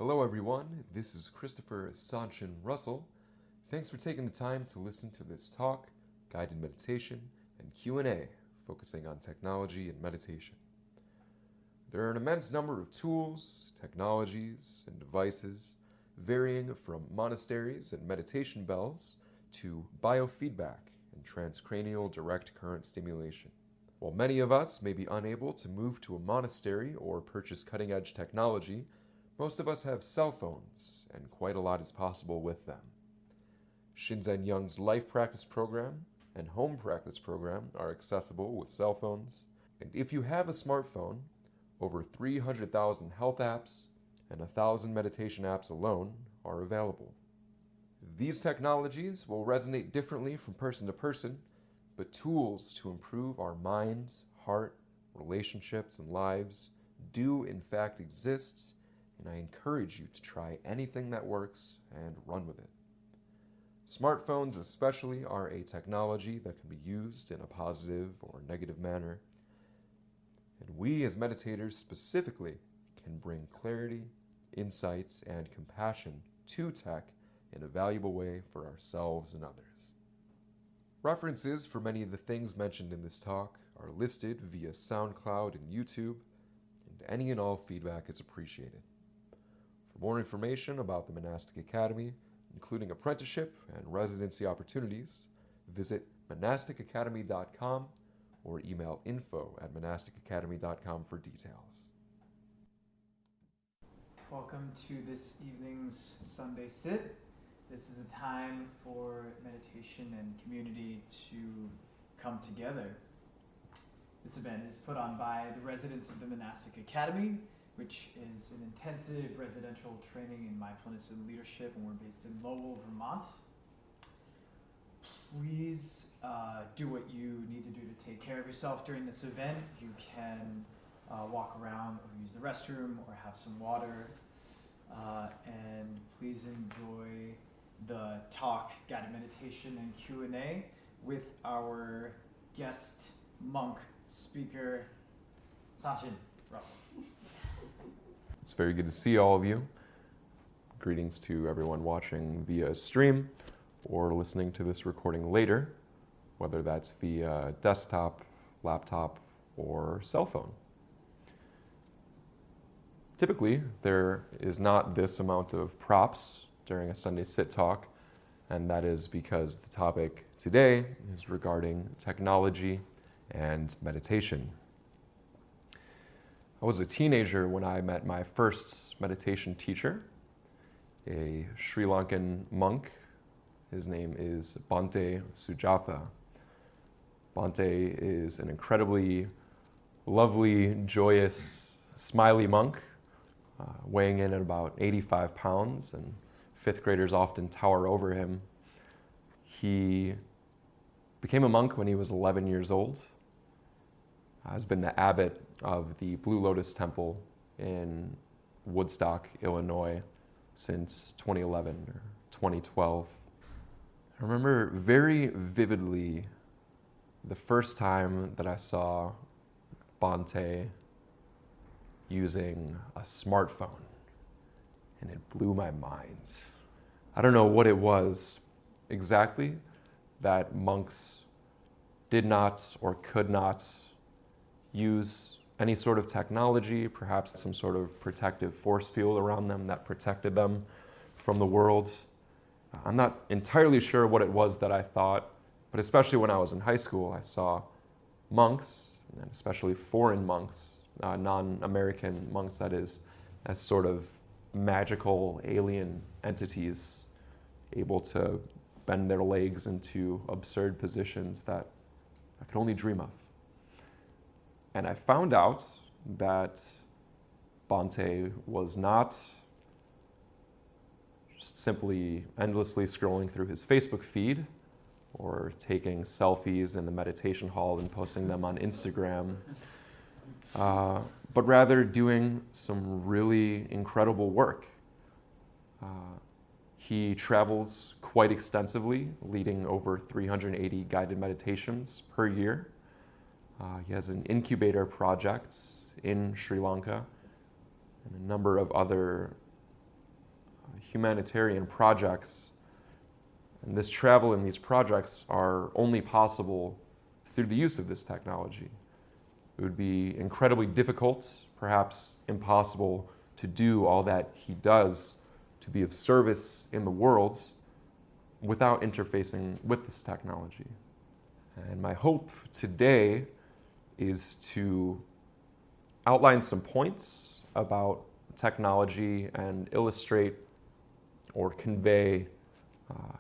Hello everyone, this is Christoper SanShin Russell. Thanks for taking the time to listen to this talk, guided meditation, and Q&A focusing on technology and meditation. There are an immense number of tools, technologies, and devices varying from monasteries and meditation bells to biofeedback and transcranial direct current stimulation. While many of us may be unable to move to a monastery or purchase cutting-edge technology, most of us have cell phones, and quite a lot is possible with them. Shinzen Young's Life Practice Program and Home Practice Program are accessible with cell phones, and if you have a smartphone, over 300,000 health apps and 1,000 meditation apps alone are available. These technologies will resonate differently from person to person, but tools to improve our mind, heart, relationships, and lives do in fact exist, and I encourage you to try anything that works and run with it. Smartphones especially are a technology that can be used in a positive or negative manner, and we as meditators specifically can bring clarity, insights, and compassion to tech in a valuable way for ourselves and others. References for many of the things mentioned in this talk are listed via SoundCloud and YouTube, and any and all feedback is appreciated. For more information about the Monastic Academy, including apprenticeship and residency opportunities, visit monasticacademy.com or email info@monasticacademy.com for details. Welcome to this evening's Sunday Sit. This is a time for meditation and community to come together. This event is put on by the residents of the Monastic Academy, which is an intensive residential training in mindfulness and leadership, and we're based in Lowell, Vermont. Please do what you need to do to take care of yourself during this event. You can walk around or use the restroom or have some water. And please enjoy the talk, guided meditation, and Q&A with our guest monk speaker, SanShin Russell. It's very good to see all of you. Greetings to everyone watching via stream or listening to this recording later, whether that's via desktop, laptop, or cell phone. Typically, there is not this amount of props during a Sunday Sit talk, and that is because the topic today is regarding technology and meditation. I was a teenager when I met my first meditation teacher, a Sri Lankan monk. His name is Bhante Sujatha. Bhante is an incredibly lovely, joyous, smiley monk, weighing in at about 85 pounds, and fifth graders often tower over him. He became a monk when he was 11 years old. Has been the abbot of the Blue Lotus Temple in Woodstock, Illinois since 2011 or 2012. I remember very vividly the first time that I saw Bhante using a smartphone, and it blew my mind. I don't know what it was exactly that monks did not or could not use any sort of technology, perhaps some sort of protective force field around them that protected them from the world. I'm not entirely sure what it was that I thought, but especially when I was in high school, I saw monks, and especially foreign monks, non-American monks, that is, as sort of magical alien entities able to bend their legs into absurd positions that I could only dream of. And I found out that Bhante was not just simply endlessly scrolling through his Facebook feed or taking selfies in the meditation hall and posting them on Instagram, but rather doing some really incredible work. He travels quite extensively, leading over 380 guided meditations per year. He has an incubator project in Sri Lanka and a number of other humanitarian projects. And this travel in these projects are only possible through the use of this technology. It would be incredibly difficult, perhaps impossible, to do all that he does to be of service in the world without interfacing with this technology. And my hope today is to outline some points about technology and illustrate or convey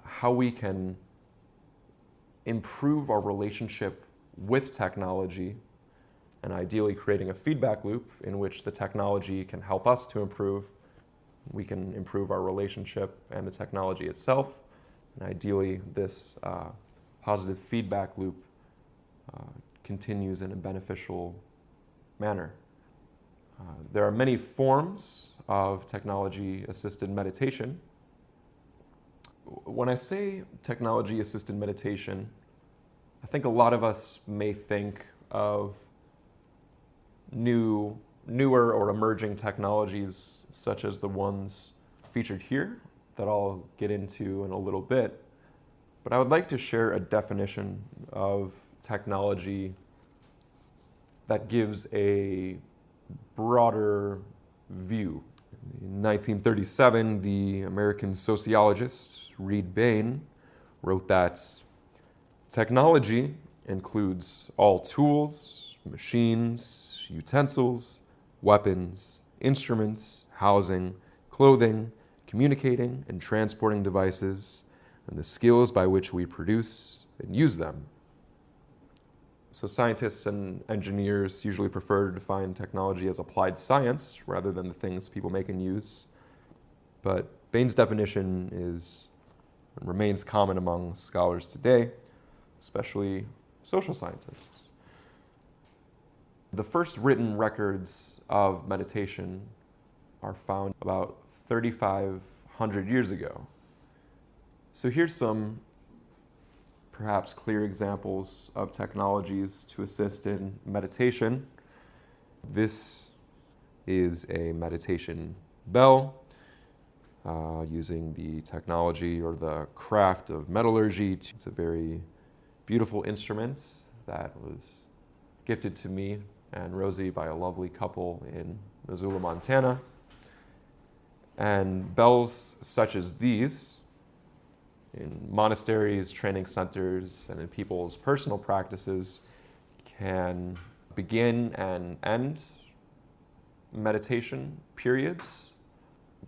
how we can improve our relationship with technology, and ideally creating a feedback loop in which the technology can help us to improve. We can improve our relationship and the technology itself, and ideally this positive feedback loop continues in a beneficial manner. There are many forms of technology-assisted meditation. When I say technology-assisted meditation, I think a lot of us may think of newer or emerging technologies such as the ones featured here that I'll get into in a little bit. But I would like to share a definition of technology that gives a broader view. In 1937, the American sociologist Reed Bain wrote that technology includes all tools, machines, utensils, weapons, instruments, housing, clothing, communicating and transporting devices, and the skills by which we produce and use them. So scientists and engineers usually prefer to define technology as applied science rather than the things people make and use. But Bain's definition is and remains common among scholars today, especially social scientists. The first written records of meditation are found about 3,500 years ago. So here's some perhaps clear examples of technologies to assist in meditation. This is a meditation bell using the technology or the craft of metallurgy. It's a very beautiful instrument that was gifted to me and Rosie by a lovely couple in Missoula, Montana. And bells such as these in monasteries, training centers, and in people's personal practices can begin and end meditation periods.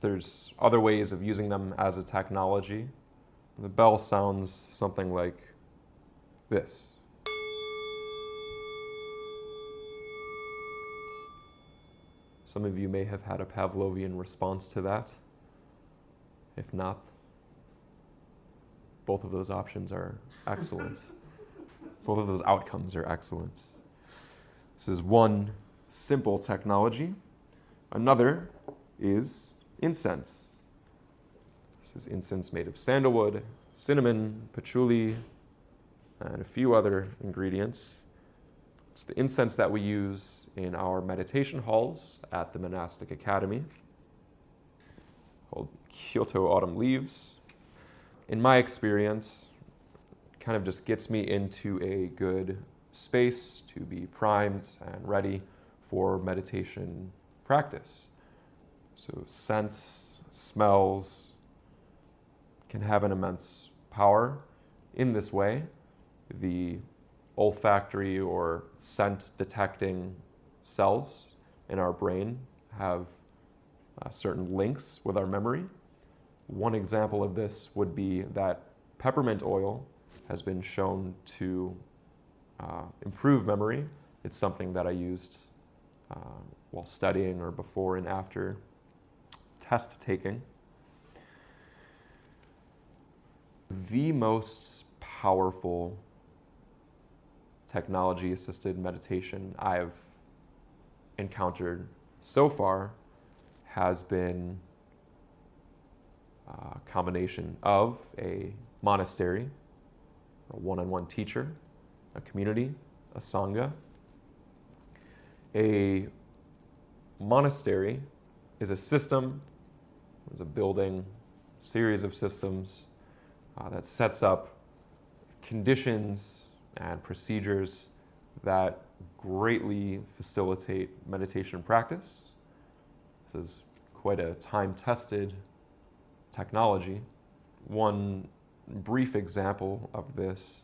There's other ways of using them as a technology. The bell sounds something like this. Some of you may have had a Pavlovian response to that. If not, both of those options are excellent. Both of those outcomes are excellent. This is one simple technology. Another is incense. This is incense made of sandalwood, cinnamon, patchouli, and a few other ingredients. It's the incense that we use in our meditation halls at the Monastic Academy, called Kyoto Autumn Leaves. In my experience, it kind of just gets me into a good space to be primed and ready for meditation practice. So scents, smells can have an immense power. In this way, the olfactory or scent detecting cells in our brain have certain links with our memory. One example of this would be that peppermint oil has been shown to improve memory. It's something that I used while studying or before and after test taking. The most powerful technology-assisted meditation I've encountered so far has been a combination of a monastery, a one-on-one teacher, a community, a sangha. A monastery is a system, is a building series of systems that sets up conditions and procedures that greatly facilitate meditation practice. This is quite a time-tested technology. One brief example of this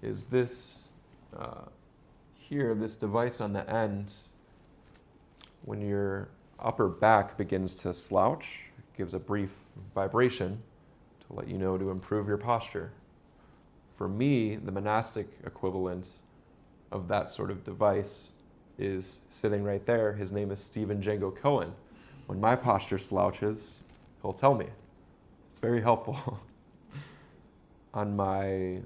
is this here, this device on the end. When your upper back begins to slouch, it gives a brief vibration to let you know to improve your posture. For me, the monastic equivalent of that sort of device is sitting right there. His name is Stephen Django Cohen. When my posture slouches, he'll tell me. It's very helpful. On my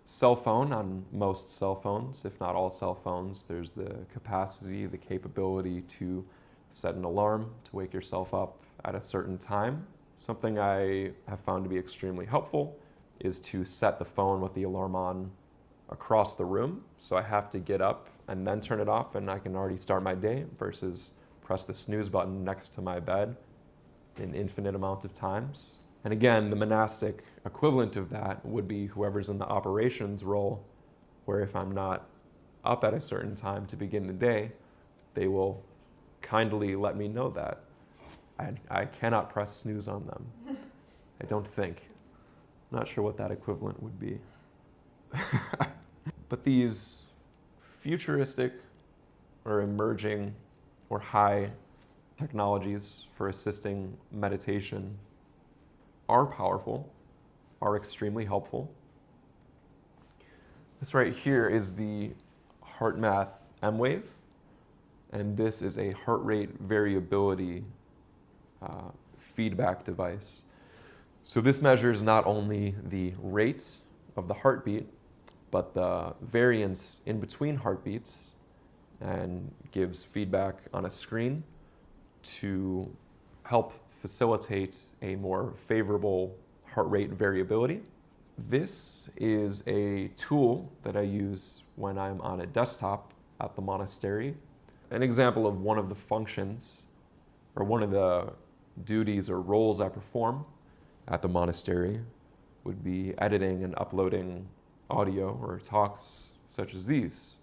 cell phone, on most cell phones, if not all cell phones, there's the capacity, the capability to set an alarm to wake yourself up at a certain time. Something I have found to be extremely helpful is to set the phone with the alarm on across the room. So I have to get up and then turn it off and I can already start my day versus press the snooze button next to my bed an infinite amount of times. And again, the monastic equivalent of that would be whoever's in the operations role, where if I'm not up at a certain time to begin the day, they will kindly let me know that. I cannot press snooze on them. I don't think. I'm not sure what that equivalent would be. But these futuristic or emerging or high technologies for assisting meditation are powerful, are extremely helpful. This right here is the HeartMath M-Wave, and this is a heart rate variability feedback device. So this measures not only the rate of the heartbeat, but the variance in between heartbeats, and gives feedback on a screen to help facilitate a more favorable heart rate variability. This is a tool that I use when I'm on a desktop at the monastery. An example of one of the functions or one of the duties or roles I perform at the monastery would be editing and uploading audio or talks such as these.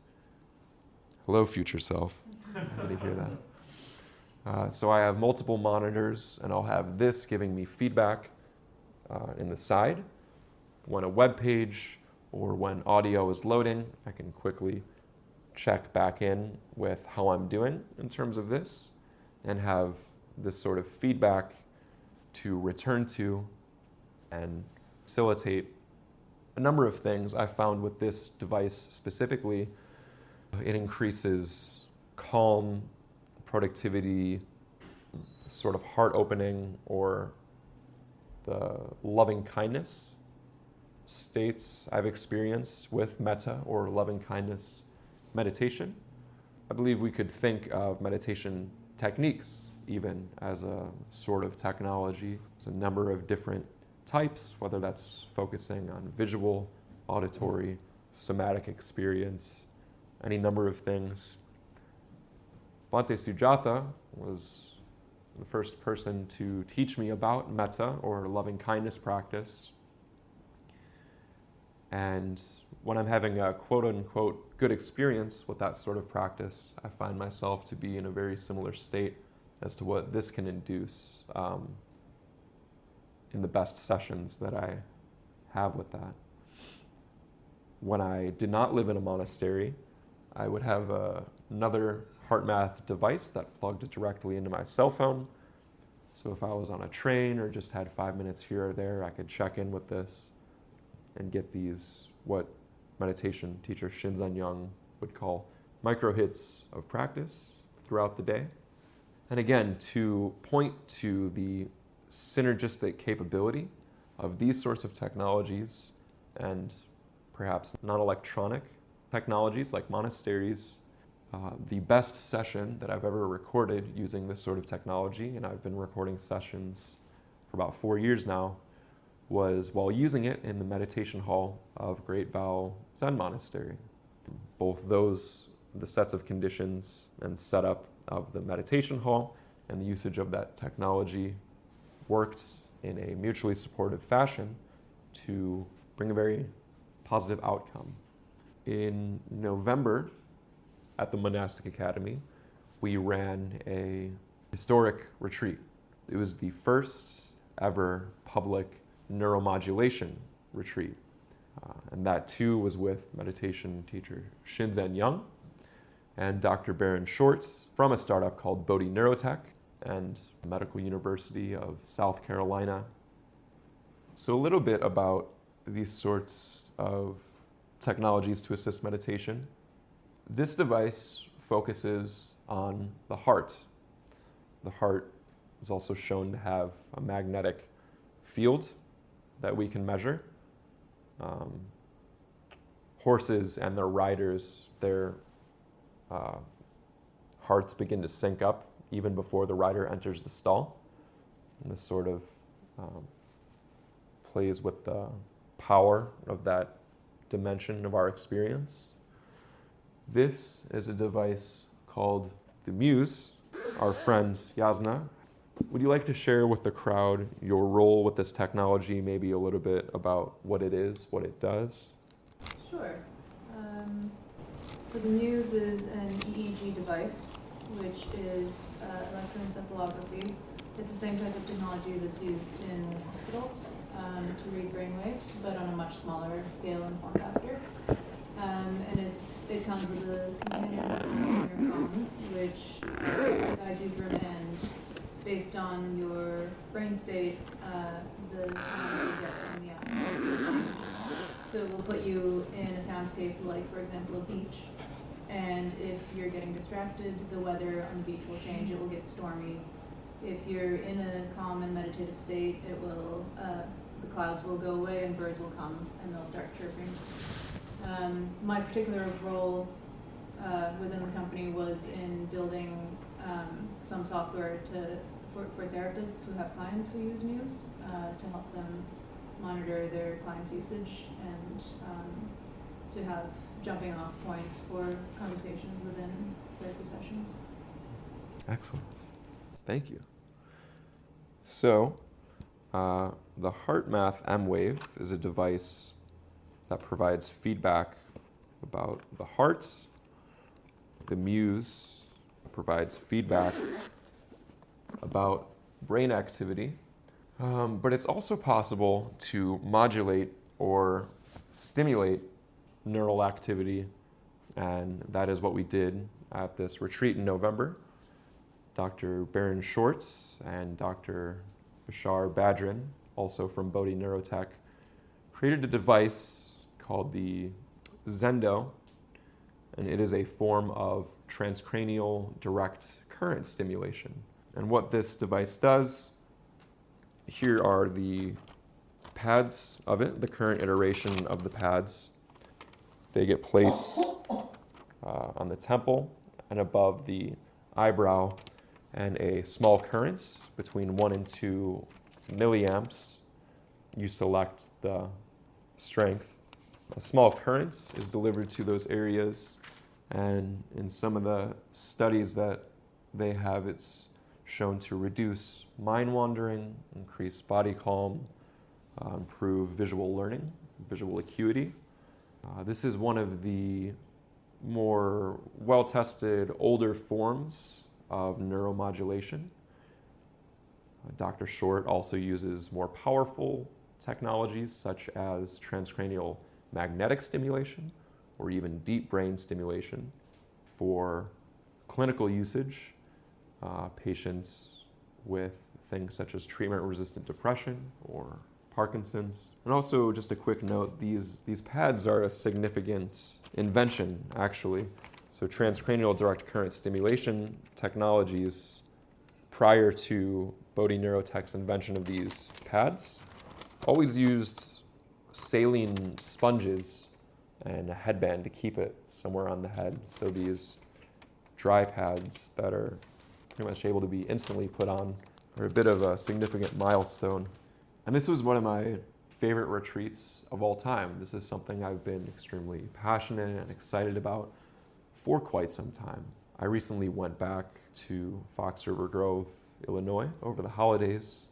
Hello, future self. Did you hear that? So I have multiple monitors, and I'll have this giving me feedback in the side. When a web page or when audio is loading, I can quickly check back in with how I'm doing in terms of this and have this sort of feedback to return to and facilitate a number of things I found with this device specifically. It increases calm, productivity, sort of heart opening, or the loving kindness states I've experienced with metta or loving kindness meditation. I believe we could think of meditation techniques even as a sort of technology. There's a number of different types, whether that's focusing on visual, auditory, somatic experience, any number of things. Bhante Sujatha was the first person to teach me about metta or loving kindness practice. And when I'm having a quote-unquote good experience with that sort of practice, I find myself to be in a very similar state as to what this can induce in the best sessions that I have with that. When I did not live in a monastery, I would have another HeartMath device that plugged directly into my cell phone. So if I was on a train or just had 5 minutes here or there, I could check in with this and get these, what meditation teacher Shinzen Young would call micro hits of practice throughout the day. And again, to point to the synergistic capability of these sorts of technologies and perhaps non-electronic technologies like monasteries, the best session that I've ever recorded using this sort of technology, and I've been recording sessions for about 4 years now, was while using it in the meditation hall of Great Vow Zen Monastery. Both those, the sets of conditions and setup of the meditation hall and the usage of that technology worked in a mutually supportive fashion to bring a very positive outcome. In November at the Monastic Academy, we ran a historic retreat. It was the first ever public neuromodulation retreat. And that too was with meditation teacher Shinzen Young and Dr. Baron Shorts from a startup called Bodhi Neurotech and Medical University of South Carolina. So a little bit about these sorts of technologies to assist meditation. This device focuses on the heart. The heart is also shown to have a magnetic field that we can measure. Horses and their riders, their hearts begin to sync up even before the rider enters the stall. And this sort of plays with the power of that dimension of our experience. This is a device called the Muse. Our friend Yasna, would you like to share with the crowd your role with this technology, maybe a little bit about what it is, what it does? Sure. So the Muse is an EEG device, which is electroencephalography. It's the same type of technology that's used in hospitals to read brainwaves, but on a much smaller scale and form factor. And it comes with a companion on your phone, which guides you through and based on your brain state, the sound you get from the app. So it will put you in a soundscape like, for example, a beach. And if you're getting distracted, the weather on the beach will change. It will get stormy. If you're in a calm and meditative state, it will the clouds will go away and birds will come and they'll start chirping. My particular role within the company was in building some software for therapists who have clients who use Muse to help them monitor their clients' usage and to have jumping off points for conversations within therapy sessions. Excellent. Thank you. So, the HeartMath M-Wave is a device that provides feedback about the heart. The Muse provides feedback about brain activity, but it's also possible to modulate or stimulate neural activity, and that is what we did at this retreat in November. Dr. Baron Shorts and Dr. Bashar Badrin, also from Bodhi Neurotech, created a device called the Zendo, and it is a form of transcranial direct current stimulation. And what this device does, here are the pads of it, the current iteration of the pads. They get placed on the temple and above the eyebrow, and a small current between 1 and 2 milliamps. You select the strength. A small current is delivered to those areas, and in some of the studies that they have, it's shown to reduce mind wandering, increase body calm, improve visual learning, visual acuity. This is one of the more well-tested older forms of neuromodulation. Dr. Short also uses more powerful technologies such as transcranial magnetic stimulation or even deep brain stimulation for clinical usage, patients with things such as treatment-resistant depression or Parkinson's. And also, just a quick note, these pads are a significant invention, actually. So transcranial direct current stimulation technologies prior to Bodhi Neurotech's invention of these pads always used saline sponges and a headband to keep it somewhere on the head. So these dry pads that are pretty much able to be instantly put on are a bit of a significant milestone. And this was one of my favorite retreats of all time. This is something I've been extremely passionate and excited about for quite some time. I recently went back to Fox River Grove, Illinois over the holidays,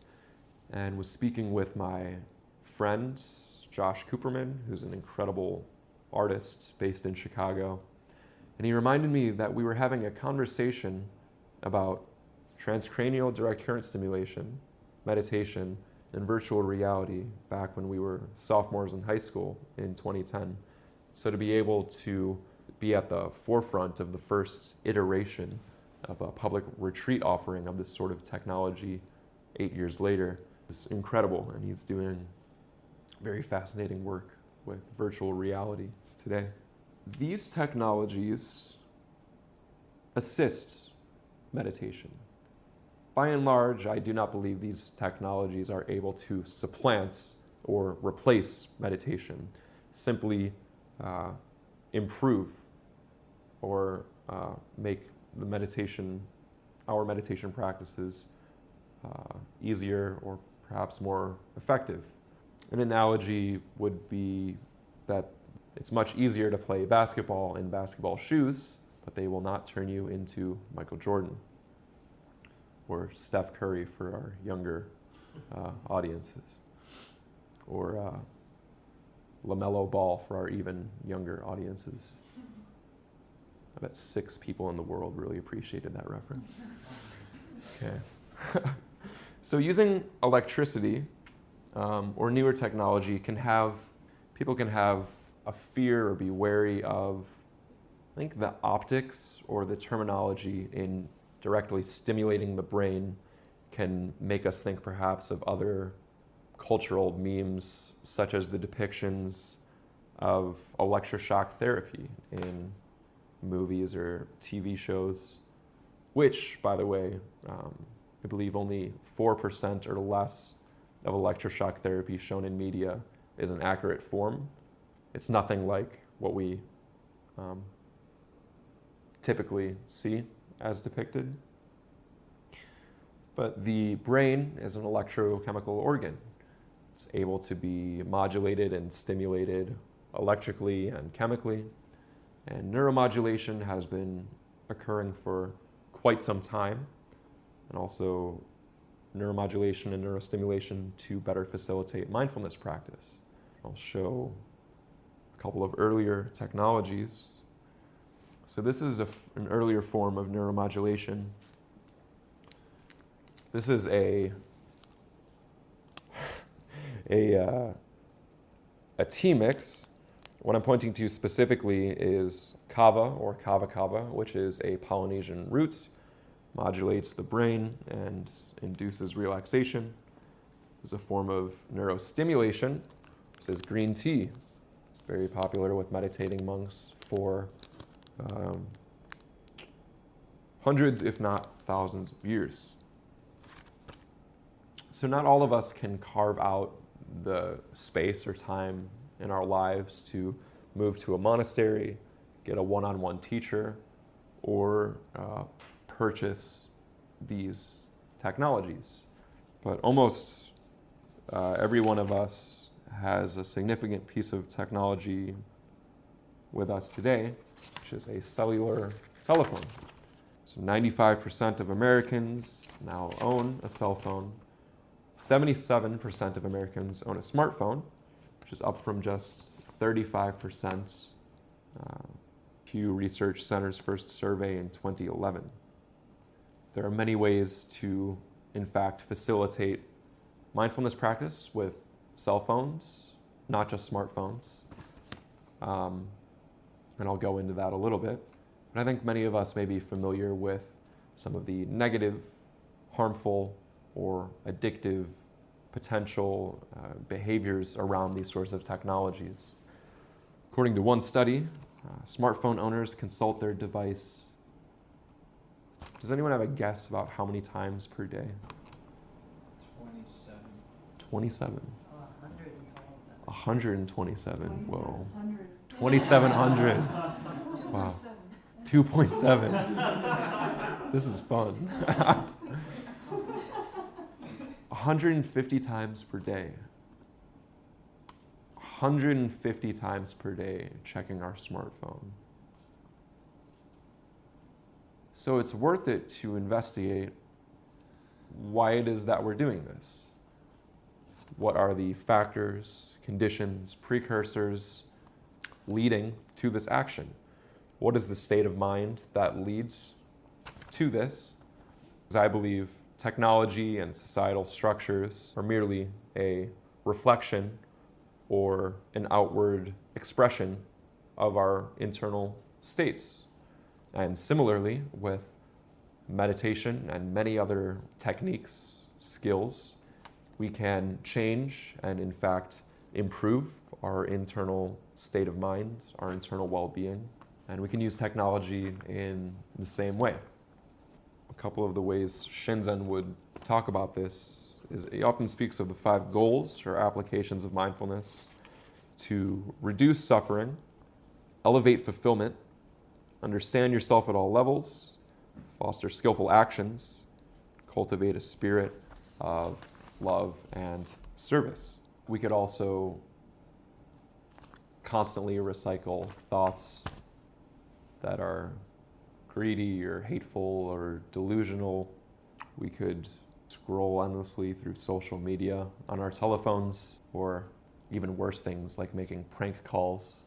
and was speaking with my friend, Josh Cooperman, who's an incredible artist based in Chicago. And he reminded me that we were having a conversation about transcranial direct current stimulation, meditation, and virtual reality back when we were sophomores in high school in 2010. So to be able to be at the forefront of the first iteration of a public retreat offering of this sort of technology 8 years later is incredible, and he's doing very fascinating work with virtual reality today. These technologies assist meditation. By and large, I do not believe these technologies are able to supplant or replace meditation, simply improve or make our meditation practices easier or perhaps more effective. An analogy would be that it's much easier to play basketball in basketball shoes, but they will not turn you into Michael Jordan or Steph Curry for our younger audiences, or LaMelo Ball for our even younger audiences. I bet 6 people in the world really appreciated that reference. Okay. So using electricity or newer technology people can have a fear or be wary of, I think, the optics or the terminology in directly stimulating the brain can make us think perhaps of other cultural memes, such as the depictions of electroshock therapy in movies or TV shows, which, by the way, I believe only 4% or less of electroshock therapy shown in media is an accurate form. It's nothing like what we typically see as depicted. But the brain is an electrochemical organ. It's able to be modulated and stimulated electrically and chemically. And neuromodulation has been occurring for quite some time. And also neuromodulation and neurostimulation to better facilitate mindfulness practice. I'll show a couple of earlier technologies. So this is an earlier form of neuromodulation. This is a tea mix. What I'm pointing to specifically is kava or kava, which is a Polynesian root, modulates the brain and induces relaxation. It's a form of neurostimulation. This is green tea, very popular with meditating monks for hundreds, if not thousands of years. So not all of us can carve out the space or time in our lives to move to a monastery, get a one-on-one teacher, or purchase these technologies. But almost every one of us has a significant piece of technology with us today, which is a cellular telephone. So 95% of Americans now own a cell phone. 77% of Americans own a smartphone, which is up from just 35%. Pew Research Center's first survey in 2011. There are many ways to, in fact, facilitate mindfulness practice with cell phones, not just smartphones. And I'll go into that a little bit. But I think many of us may be familiar with some of the negative, harmful, or addictive potential behaviors around these sorts of technologies. According to one study, smartphone owners consult their device. Does anyone have a guess about how many times per day? 27. 27. 127. 127. Whoa. 2,700. 2,700. Wow. 2.7. This is fun. 150 times per day. 150 times per day checking our smartphone. So it's worth it to investigate why it is that we're doing this. what are the factors, conditions, precursors leading to this action? What is the state of mind that leads to this? Because I believe technology and societal structures are merely a reflection or an outward expression of our internal states. And similarly, with meditation and many other techniques, skills, we can change and in fact improve our internal state of mind, our internal well-being, and we can use technology in the same way. A couple of the ways Shinzen would talk about this is he often speaks of the 5 goals or applications of mindfulness to reduce suffering, elevate fulfillment, understand yourself at all levels, foster skillful actions, cultivate a spirit of love and service. We could also constantly recycle thoughts that are greedy or hateful or delusional. We could scroll endlessly through social media on our telephones, or even worse things like making prank calls.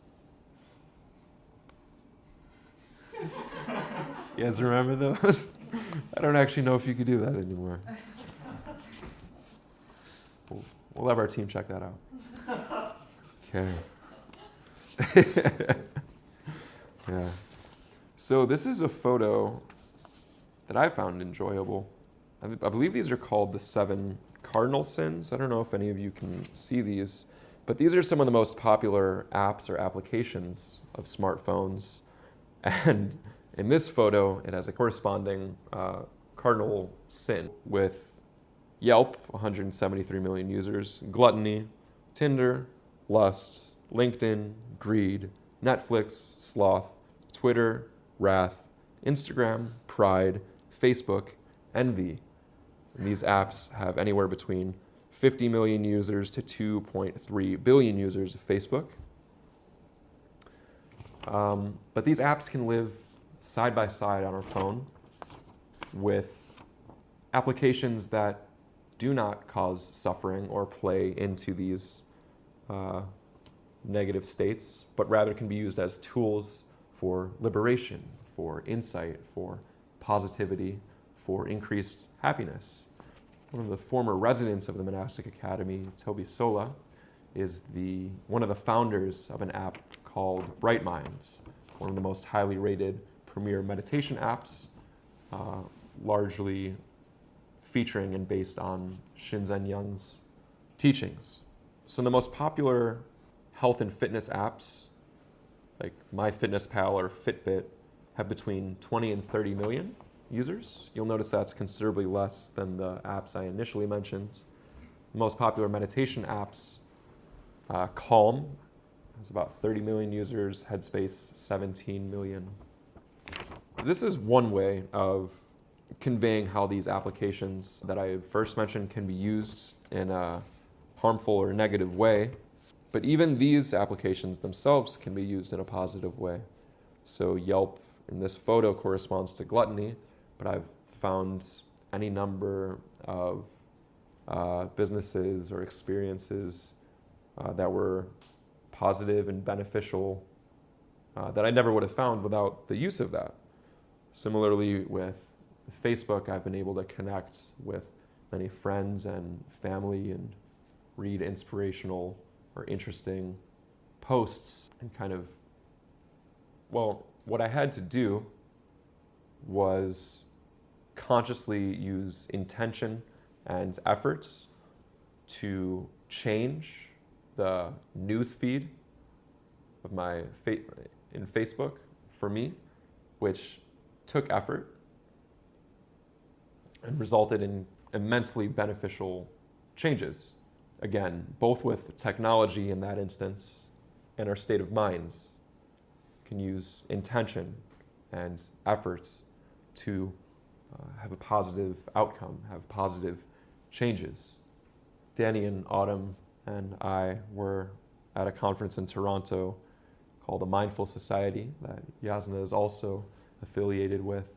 You guys remember those? I don't actually know if you could do that anymore. We'll have our team check that out. Okay. Yeah. So this is a photo that I found enjoyable. I believe these are called the 7 cardinal sins. I don't know if any of you can see these, but these are some of the most popular apps or applications of smartphones. And in this photo, it has a corresponding cardinal sin with Yelp, 173 million users, gluttony, Tinder, lust, LinkedIn, greed, Netflix, sloth, Twitter, wrath, Instagram, pride, Facebook, envy. And these apps have anywhere between 50 million users to 2.3 billion users of Facebook. But these apps can live side by side on our phone with applications that do not cause suffering or play into these negative states, but rather can be used as tools for liberation, for insight, for positivity, for increased happiness. One of the former residents of the Monastic Academy, Toby Sola, is one of the founders of an app called Bright Minds, one of the most highly rated premier meditation apps, largely featuring and based on Shinzen Young's teachings. So the most popular health and fitness apps, like MyFitnessPal or Fitbit, have between 20 and 30 million users. You'll notice that's considerably less than the apps I initially mentioned. The most popular meditation apps, Calm, has about 30 million users, Headspace, 17 million. This is one way of conveying how these applications that I first mentioned can be used in a harmful or negative way. But even these applications themselves can be used in a positive way. So Yelp in this photo corresponds to gluttony, but I've found any number of businesses or experiences that were positive and beneficial that I never would have found without the use of that. Similarly with Facebook, I've been able to connect with many friends and family and read inspirational or interesting posts and what I had to do was consciously use intention and efforts to change the news feed of my in Facebook for me, which took effort and resulted in immensely beneficial changes. Again, both with technology in that instance and our state of minds, can use intention and efforts to have a positive outcome, have positive changes. Danny and Autumn and I were at a conference in Toronto called the Mindful Society that Yasna is also affiliated with,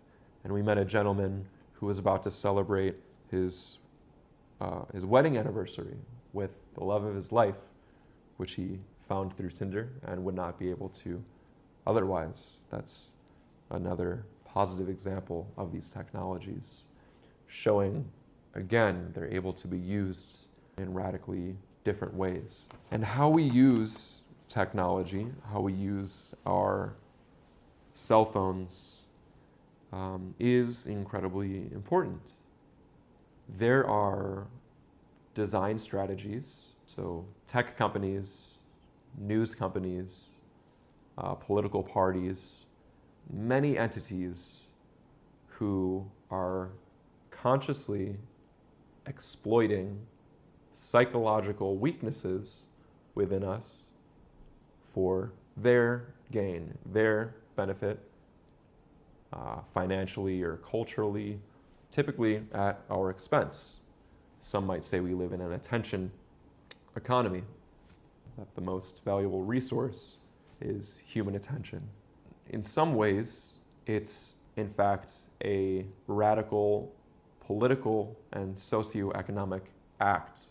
and we met a gentleman who was about to celebrate his wedding anniversary with the love of his life, which he found through Tinder and would not be able to otherwise. That's another positive example of these technologies, showing, again, they're able to be used in radically different ways. And how we use technology, how we use our cell phones, is incredibly important. There are design strategies, so tech companies, news companies, political parties, many entities who are consciously exploiting psychological weaknesses within us for their gain, their benefit, financially or culturally, typically at our expense. Some might say we live in an attention economy, that the most valuable resource is human attention. In some ways, it's in fact a radical political and socioeconomic act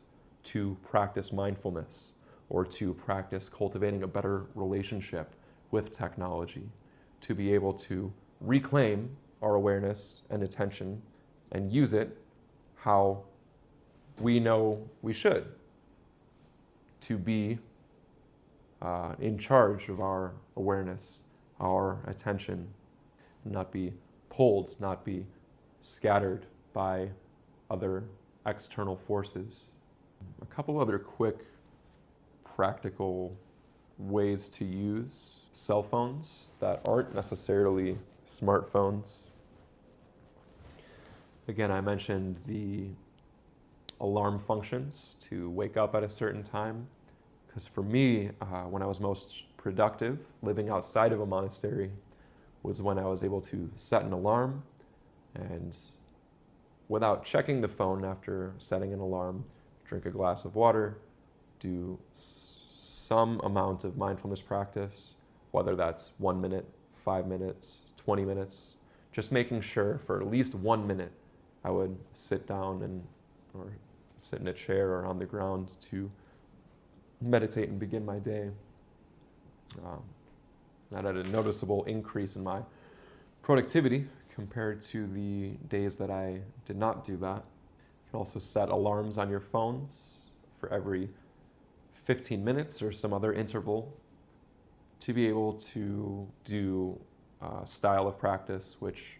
to practice mindfulness or to practice cultivating a better relationship with technology, to be able to reclaim our awareness and attention and use it how we know we should, to be in charge of our awareness, our attention, not be pulled, not be scattered by other external forces. A couple other quick practical ways to use cell phones that aren't necessarily smartphones. Again, I mentioned the alarm functions to wake up at a certain time, because for me, when I was most productive, living outside of a monastery, was when I was able to set an alarm and, without checking the phone after setting an alarm, drink a glass of water, do some amount of mindfulness practice, whether that's 1 minute, 5 minutes, 20 minutes, just making sure for at least 1 minute I would sit down or sit in a chair or on the ground to meditate and begin my day. That had a noticeable increase in my productivity compared to the days that I did not do that. You can also set alarms on your phones for every 15 minutes or some other interval to be able to do a style of practice which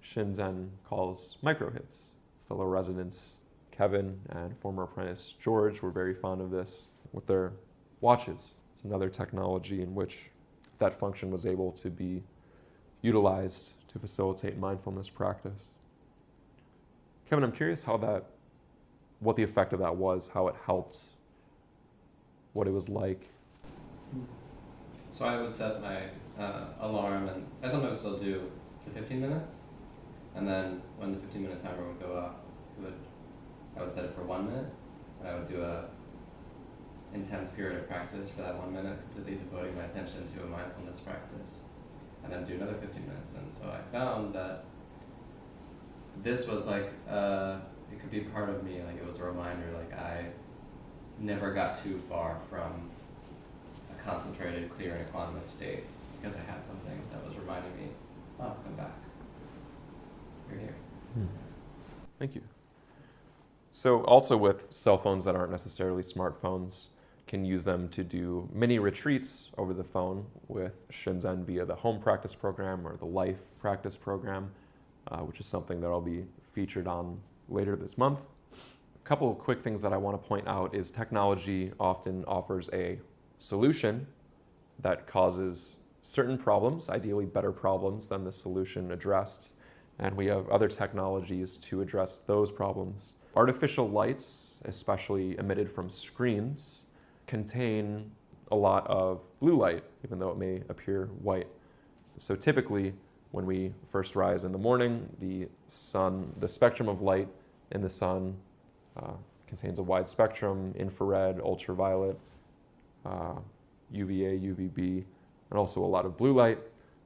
Shinzen calls micro hits. Fellow residents Kevin and former apprentice George were very fond of this with their watches. It's another technology in which that function was able to be utilized to facilitate mindfulness practice. Kevin, I'm curious what the effect of that was, how it helped, what it was like. So I would set my alarm, and I sometimes still do, to 15 minutes. And then when the 15-minute timer would go off, I would set it for 1 minute, and I would do a intense period of practice for that 1 minute, completely devoting my attention to a mindfulness practice, and then do another 15 minutes. And so I found that this was like, it could be part of me, like it was a reminder, like I never got too far from a concentrated, clear, and equanimous state because I had something that was reminding me, oh, come back. You're here. Thank you. So also with cell phones that aren't necessarily smartphones, can use them to do mini retreats over the phone with Shinzen via the home practice program or the life practice program, which is something that I'll be featured on later this month. A couple of quick things that I want to point out is technology often offers a solution that causes certain problems, ideally better problems than the solution addressed, and we have other technologies to address those problems. Artificial lights, especially emitted from screens, contain a lot of blue light, even though it may appear white. So typically, when we first rise in the morning, the spectrum of light in the sun contains a wide spectrum, infrared, ultraviolet, UVA, UVB, and also a lot of blue light.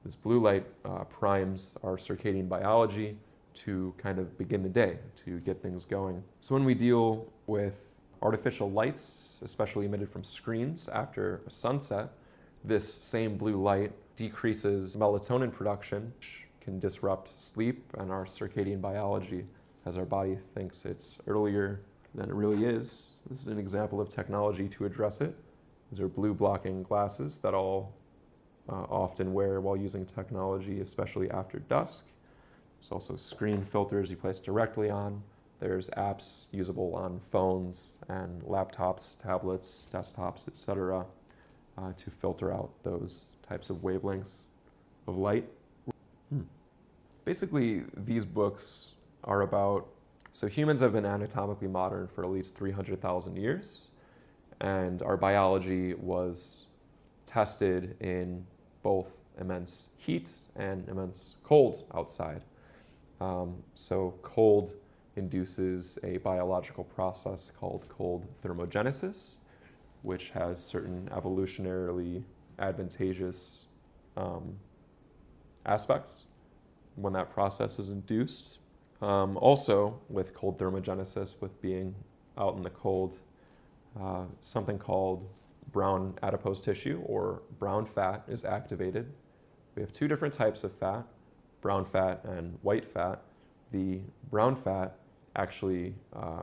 This blue light primes our circadian biology to kind of begin the day, to get things going. So when we deal with artificial lights, especially emitted from screens after sunset, this same blue light decreases melatonin production, which can disrupt sleep and our circadian biology as our body thinks it's earlier than it really is. This is an example of technology to address it. These are blue blocking glasses that I'll often wear while using technology, especially after dusk. There's also screen filters you place directly on. There's apps usable on phones and laptops, tablets, desktops, etc. To filter out those types of wavelengths of light. Basically, these books are about, so humans have been anatomically modern for at least 300,000 years, and our biology was tested in both immense heat and immense cold outside. So cold induces a biological process called cold thermogenesis, which has certain evolutionarily advantageous aspects when that process is induced. Also, with cold thermogenesis, with being out in the cold, something called brown adipose tissue or brown fat is activated. We have two different types of fat, brown fat and white fat. The brown fat actually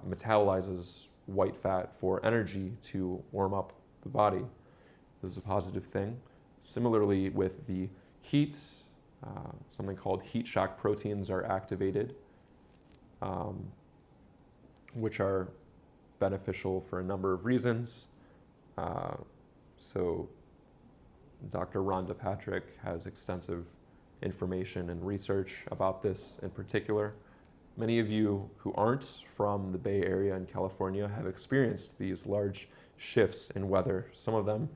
metabolizes white fat for energy to warm up the body. This is a positive thing. Similarly, with the heat, something called heat shock proteins are activated, which are beneficial for a number of reasons. So Dr. Rhonda Patrick has extensive information and research about this in particular. Many of you who aren't from the Bay Area in California have experienced these large shifts in weather, some of them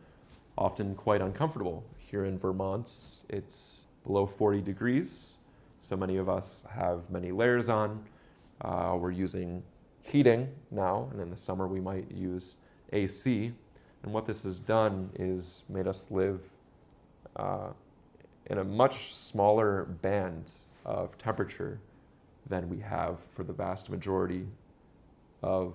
often quite uncomfortable. Here in Vermont, it's below 40 degrees, so many of us have many layers on. We're using heating now, and in the summer we might use AC. And what this has done is made us live in a much smaller band of temperature than we have for the vast majority of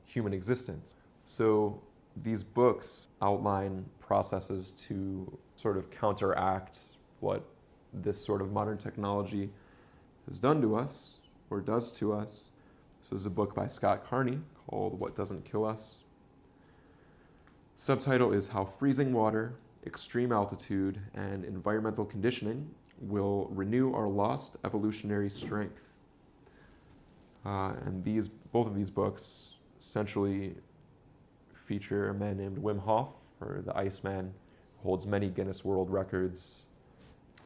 human existence. So these books outline processes to sort of counteract what this sort of modern technology has done to us, or does to us. This is a book by Scott Carney called What Doesn't Kill Us. Subtitle is How Freezing Water, Extreme Altitude, and Environmental Conditioning Will Renew Our Lost Evolutionary Strength. And both of these books essentially feature a man named Wim Hof, or the Iceman, who holds many Guinness World Records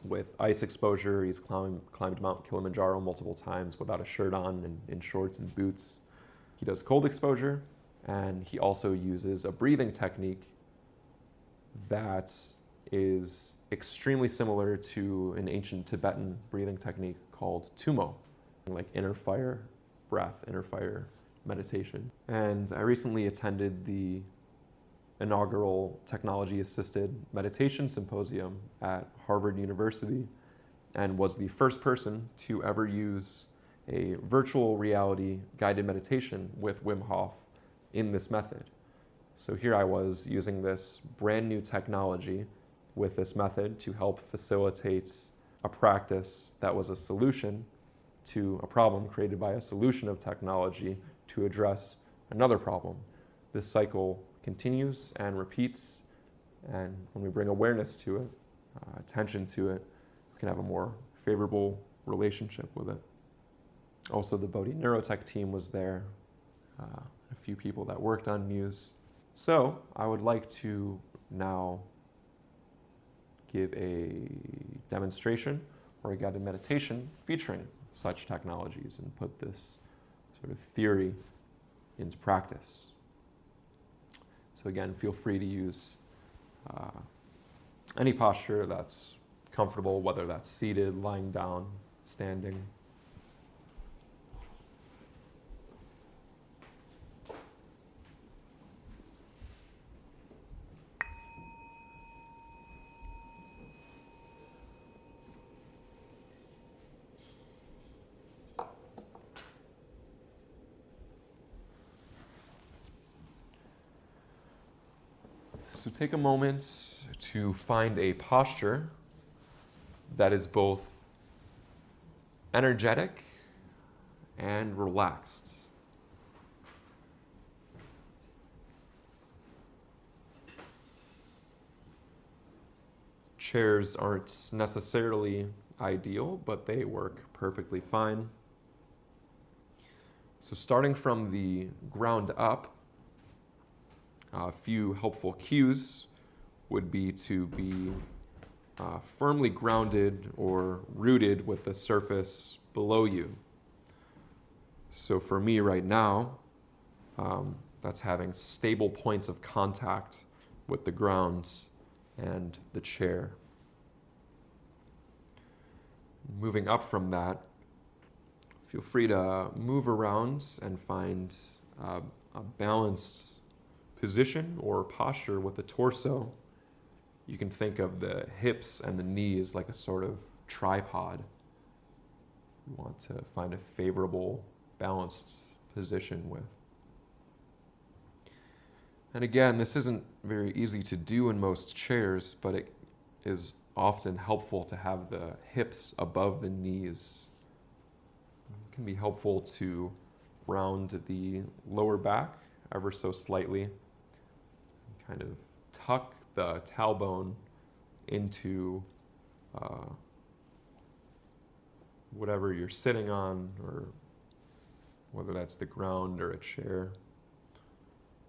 with ice exposure. He's climbed Mount Kilimanjaro multiple times without a shirt on and in shorts and boots. He does cold exposure, and he also uses a breathing technique that is extremely similar to an ancient Tibetan breathing technique called Tumo, like inner fire breath, inner fire meditation. And I recently attended the inaugural technology-assisted meditation symposium at Harvard University and was the first person to ever use a virtual reality guided meditation with Wim Hof in this method. So here I was using this brand new technology with this method to help facilitate a practice that was a solution to a problem created by a solution of technology to address another problem. This cycle continues and repeats, and when we bring awareness to it, attention to it, we can have a more favorable relationship with it. Also, the Bodhi Neurotech team was there, a few people that worked on Muse. So I would like to now give a demonstration or a guided meditation featuring such technologies and put this sort of theory into practice. So again, feel free to use any posture that's comfortable, whether that's seated, lying down, standing. So take a moment to find a posture that is both energetic and relaxed. Chairs aren't necessarily ideal, but they work perfectly fine. So starting from the ground up, a few helpful cues would be to be firmly grounded or rooted with the surface below you. So for me right now, that's having stable points of contact with the ground and the chair. Moving up from that, feel free to move around and find a balanced position or posture with the torso. You can think of the hips and the knees like a sort of tripod. You want to find a favorable, balanced position with. And again, this isn't very easy to do in most chairs, but it is often helpful to have the hips above the knees. It can be helpful to round the lower back ever so slightly, kind of tuck the tailbone into whatever you're sitting on, or whether that's the ground or a chair.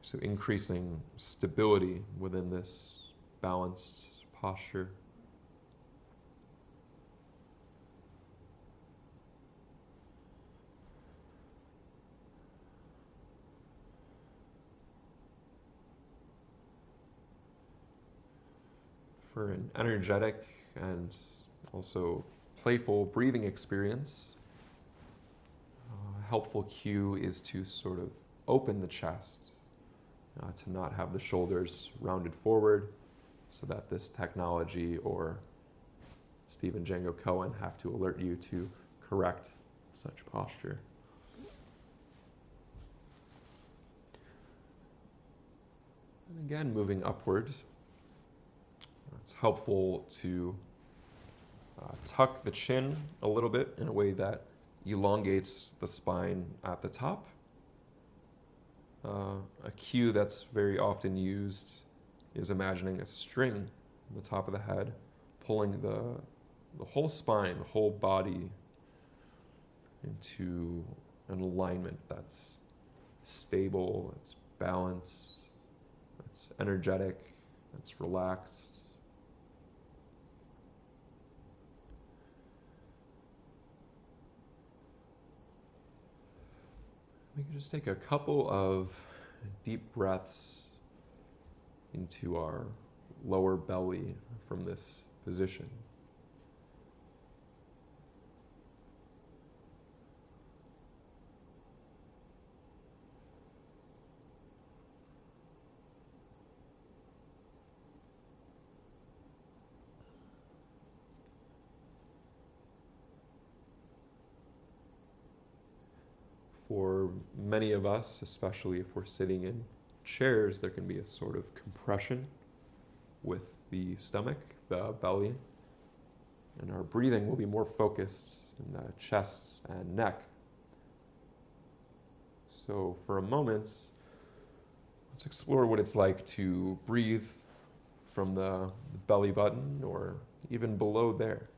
So increasing stability within this balanced posture. For an energetic and also playful breathing experience, a helpful cue is to sort of open the chest, to not have the shoulders rounded forward, so that this technology or Stephen Django Cohen have to alert you to correct such posture. And again, moving upwards, it's helpful to tuck the chin a little bit in a way that elongates the spine at the top. A cue that's very often used is imagining a string on the top of the head, pulling the whole spine, the whole body into an alignment that's stable, it's balanced, it's energetic, it's relaxed. We can just take a couple of deep breaths into our lower belly from this position. For many of us, especially if we're sitting in chairs, there can be a sort of compression with the stomach, the belly, and our breathing will be more focused in the chest and neck. So for a moment, let's explore what it's like to breathe from the belly button or even below there.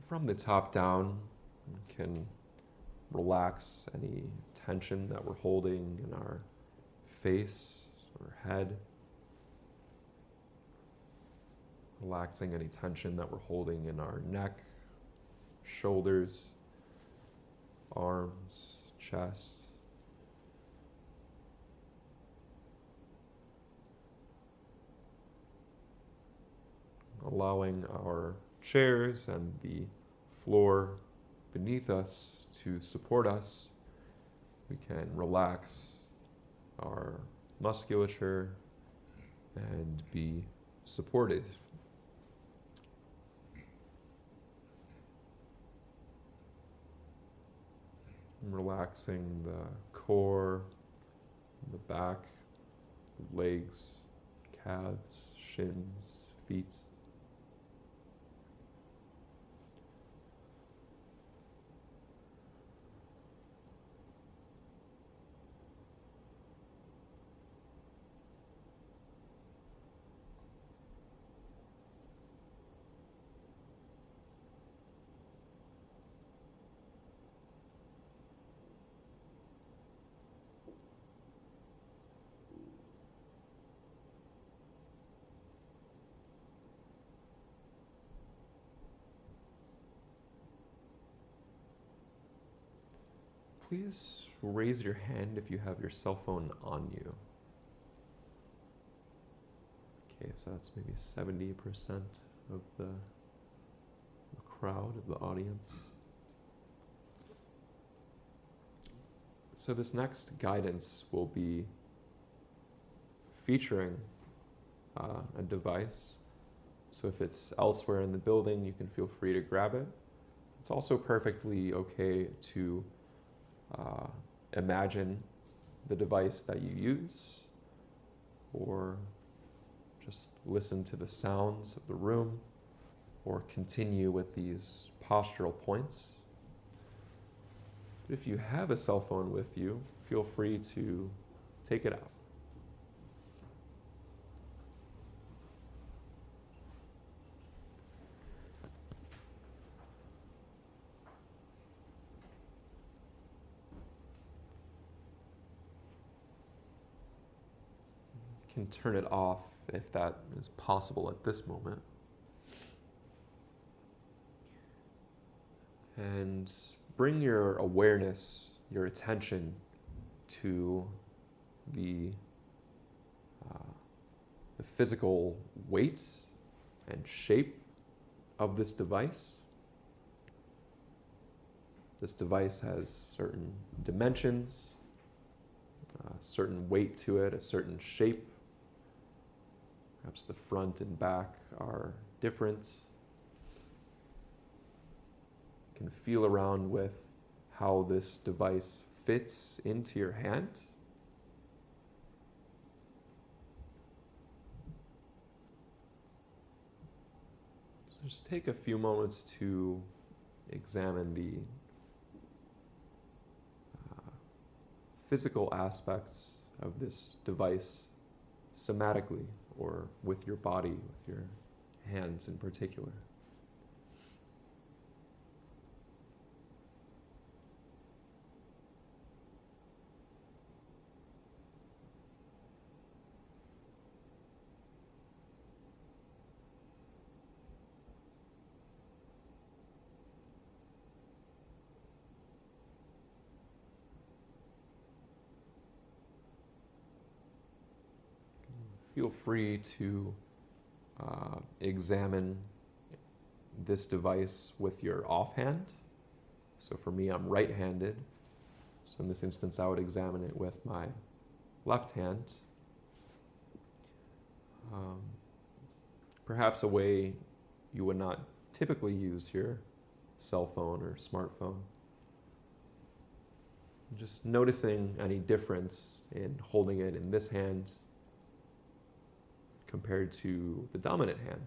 From the top down, we can relax any tension that we're holding in our face or head. Relaxing any tension that we're holding in our neck, shoulders, arms, chest. Allowing our chairs and the floor beneath us to support us We can relax our musculature and be supported. Relaxing the core, the back, the legs, calves, shins, feet. Please raise your hand if you have your cell phone on you. Okay, so that's maybe 70% of the crowd, of the audience. So this next guidance will be featuring a device. So if it's elsewhere in the building, you can feel free to grab it. It's also perfectly okay to imagine the device that you use, or just listen to the sounds of the room, or continue with these postural points. If you have a cell phone with you, feel free to take it out. You can turn it off if that is possible at this moment. And bring your awareness, your attention to the physical weight and shape of this device. This device has certain dimensions, a certain weight to it, a certain shape. Perhaps the front and back are different. You can feel around with how this device fits into your hand. So just take a few moments to examine the physical aspects of this device somatically, or with your body, with your hands in particular. Feel free to examine this device with your offhand. So for me, I'm right-handed. So in this instance, I would examine it with my left hand. Perhaps a way you would not typically use your cell phone or smartphone. Just noticing any difference in holding it in this hand compared to the dominant hand.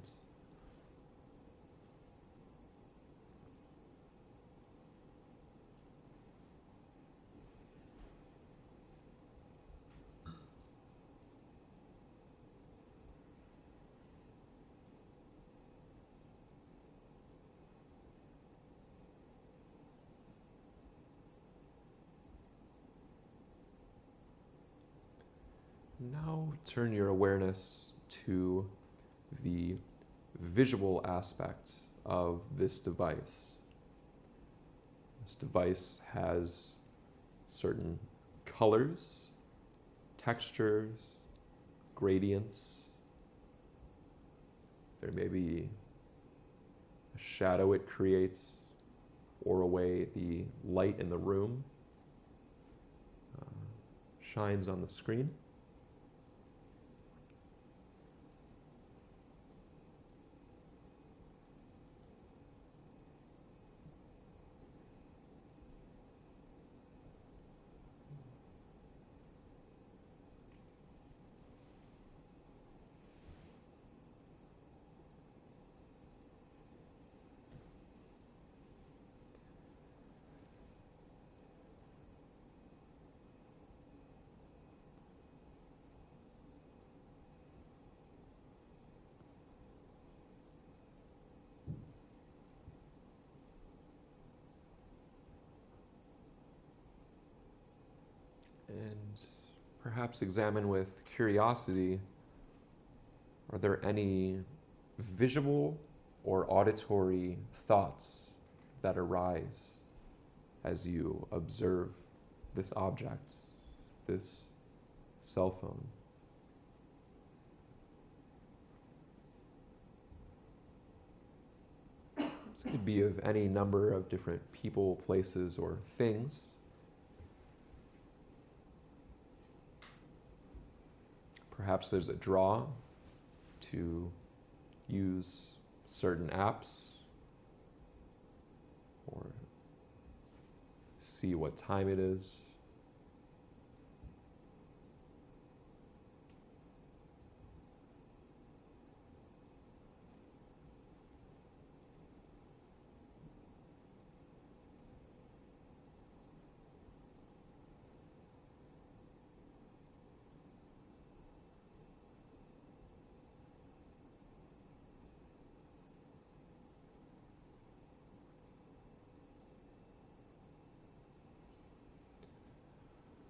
Now turn your awareness to the visual aspect of this device. This device has certain colors, textures, gradients. There may be a shadow it creates or a way the light in the room shines on the screen. And perhaps examine with curiosity, are there any visual or auditory thoughts that arise as you observe this object, this cell phone? This could be of any number of different people, places, or things. Perhaps there's a draw to use certain apps or see what time it is.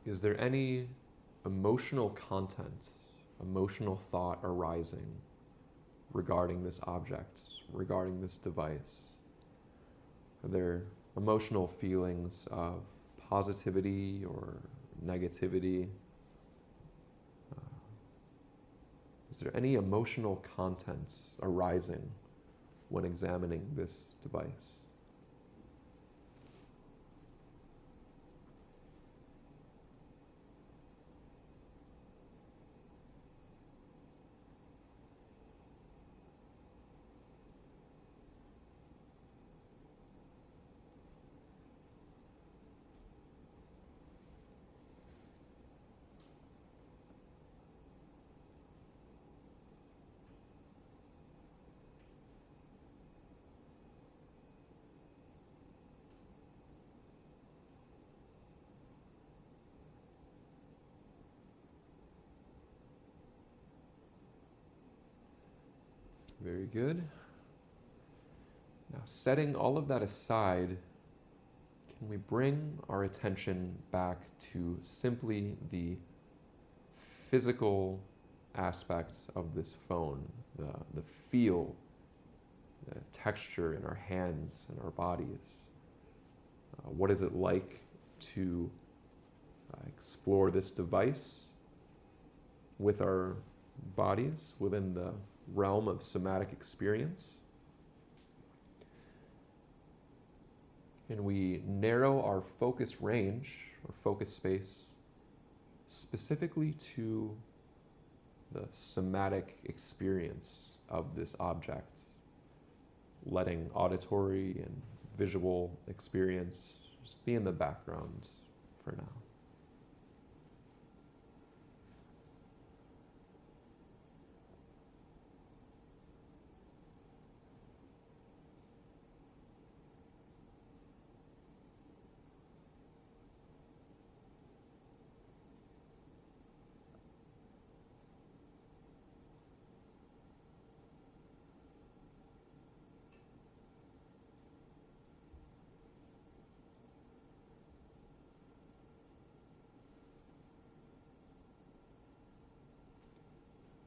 Is there any emotional content, emotional thought arising regarding this object, regarding this device? Are there emotional feelings of positivity or negativity? Is there any emotional content arising when examining this device? Very good. Now, setting all of that aside, can we bring our attention back to simply the physical aspects of this phone, the feel, the texture in our hands and our bodies? What is it like to explore this device with our bodies within the realm of somatic experience? Can we narrow our focus range or focus space specifically to the somatic experience of this object, letting auditory and visual experience just be in the background for now?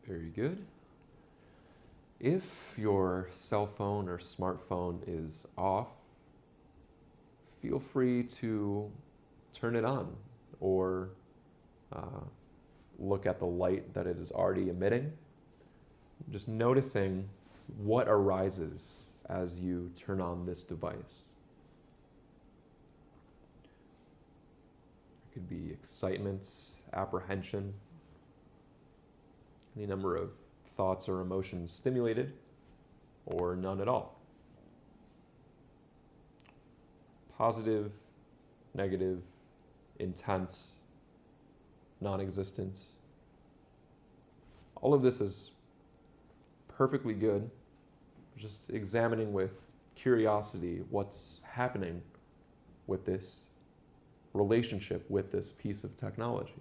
Very good. If your cell phone or smartphone is off, feel free to turn it on or look at the light that it is already emitting. Just noticing what arises as you turn on this device. It could be excitement, apprehension, any number of thoughts or emotions stimulated, or none at all. Positive, negative, intense, non-existent. All of this is perfectly good. Just examining with curiosity what's happening with this relationship with this piece of technology.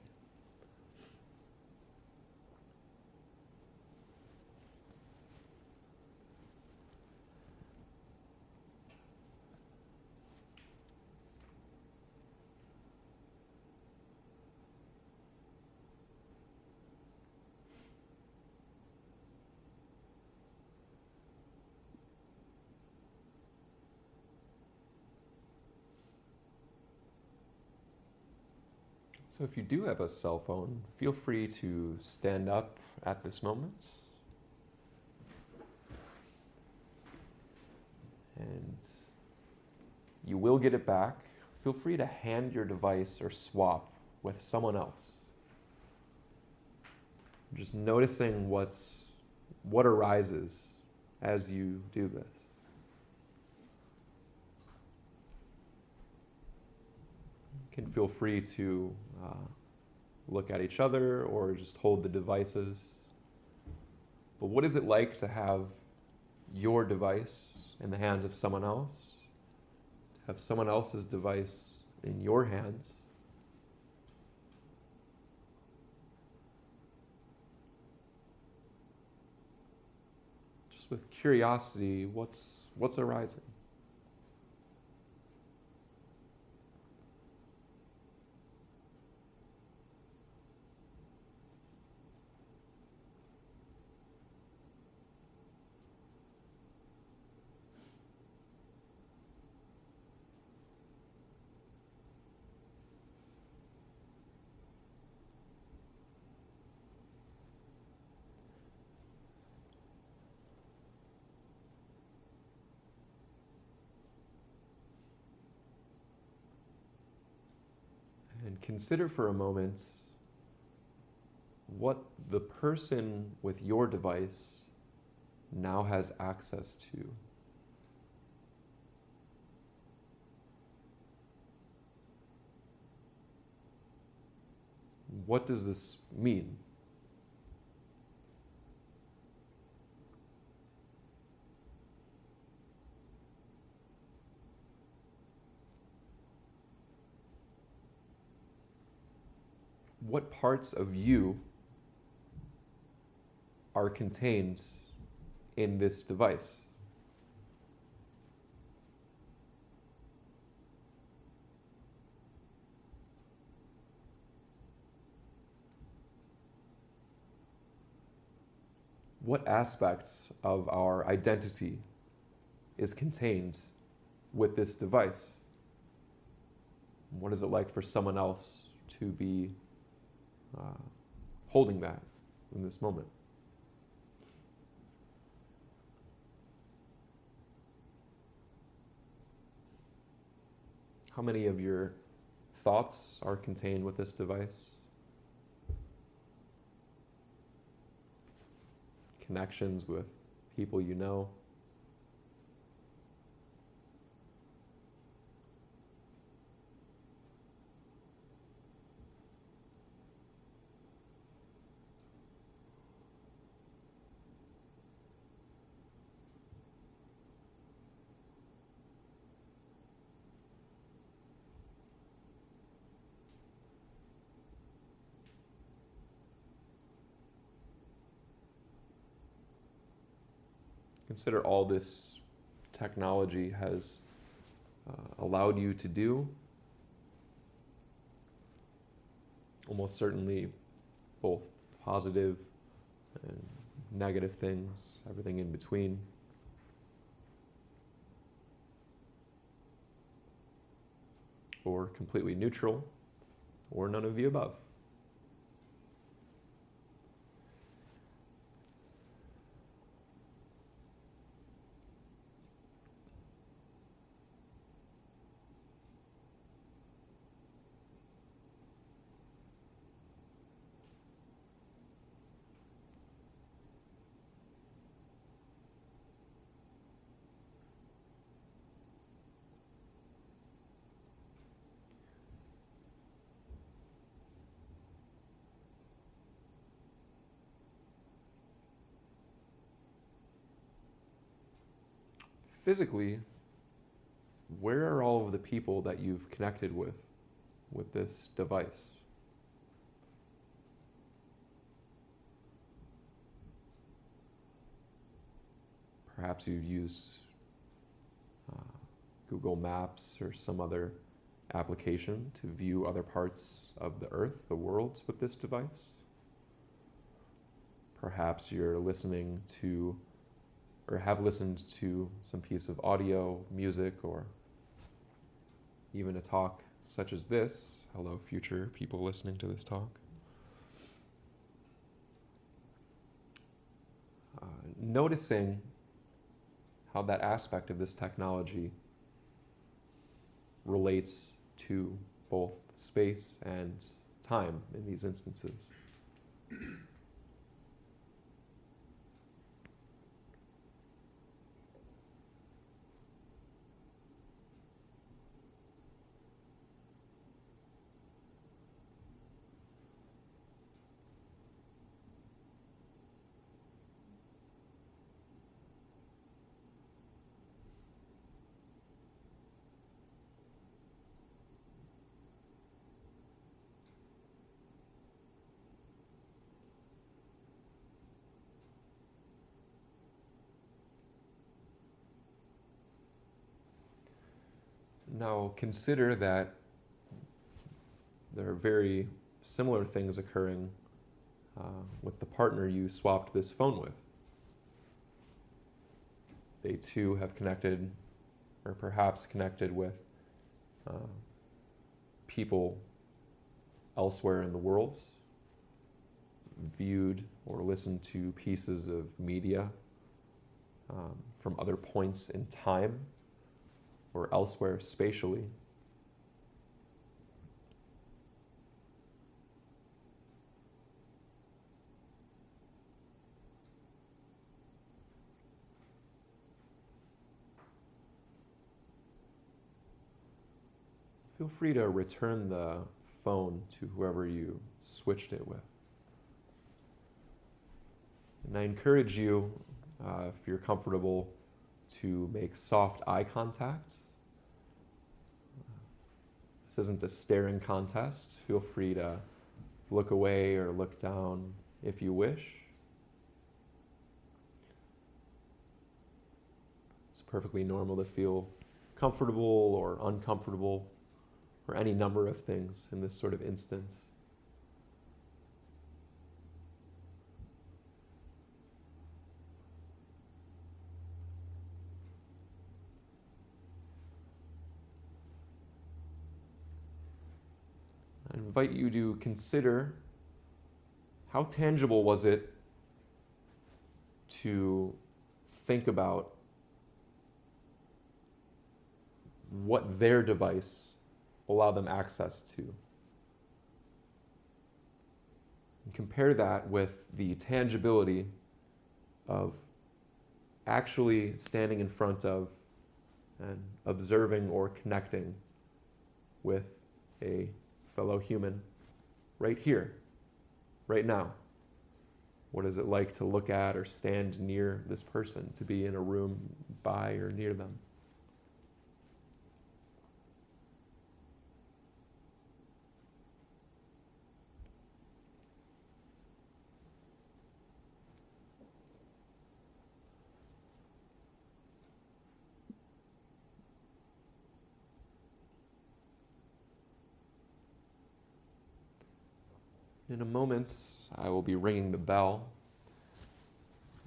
So if you do have a cell phone, feel free to stand up at this moment. And you will get it back. Feel free to hand your device or swap with someone else. Just noticing what arises as you do this. You can feel free to look at each other or just hold the devices. But what is it like to have your device in the hands of someone else? To have someone else's device in your hands? Just with curiosity, what's arising? And consider for a moment what the person with your device now has access to. What does this mean? What parts of you are contained in this device? What aspect of our identity is contained with this device? What is it like for someone else to be holding that in this moment? How many of your thoughts are contained with this device? Connections with people you know? Consider all this technology has allowed you to do. Almost certainly both positive and negative things, everything in between. Or completely neutral, or none of the above. physically, where are all of the people that you've connected with this device? Perhaps you've used Google Maps or some other application to view other parts of the earth, the world, with this device. Perhaps you're listening to, or have listened to, some piece of audio, music, or even a talk such as this. Hello, future people listening to this talk. Noticing how that aspect of this technology relates to both space and time in these instances. Now consider that there are very similar things occurring with the partner you swapped this phone with. They too have connected, or perhaps connected with people elsewhere in the world, viewed or listened to pieces of media from other points in time or elsewhere spatially. Feel free to return the phone to whoever you switched it with. And I encourage you, if you're comfortable, to make soft eye contact. This isn't a staring contest. Feel free to look away or look down if you wish. It's perfectly normal to feel comfortable or uncomfortable, or any number of things in this sort of instance. I invite you to consider, how tangible was it to think about what their device allowed them access to? And compare that with the tangibility of actually standing in front of and observing or connecting with a fellow human right here, right now. What is it like to look at or stand near this person, to be in a room by or near them? In a moment, I will be ringing the bell,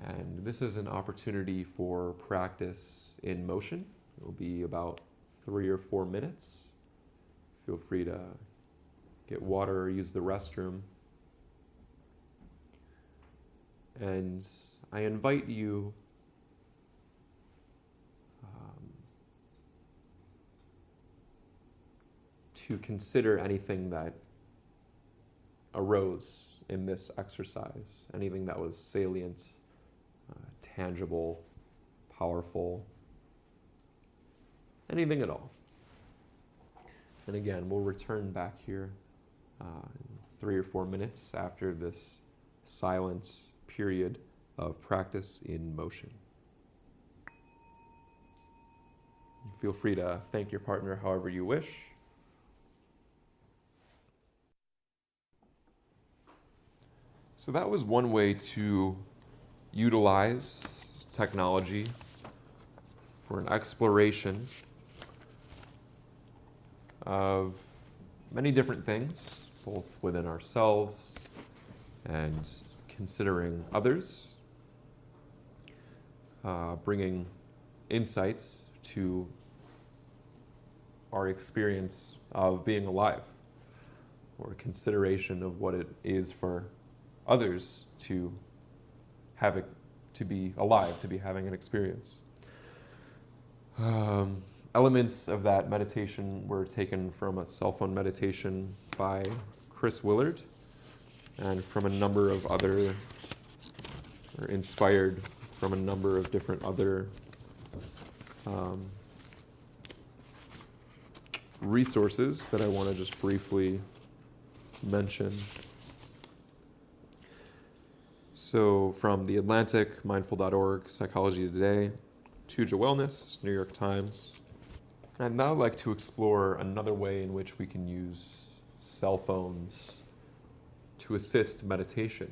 and this is an opportunity for practice in motion. It will be about 3 or 4 minutes. Feel free to get water or use the restroom. And I invite you to consider anything that arose in this exercise, anything that was salient, tangible, powerful, anything at all. And again, we'll return back here in 3 or 4 minutes after this silent period of practice in motion. Feel free to thank your partner however you wish. So that was one way to utilize technology for an exploration of many different things, both within ourselves and considering others, bringing insights to our experience of being alive, or consideration of what it is for others to have it, to be alive, to be having an experience. Elements of that meditation were taken from a cell phone meditation by Chris Willard, and from a number of other, or inspired from a number of different other resources that I want to just briefly mention. So from The Atlantic, mindful.org, Psychology Today, Tuja Wellness, New York Times. I'd now like to explore another way in which we can use cell phones to assist meditation.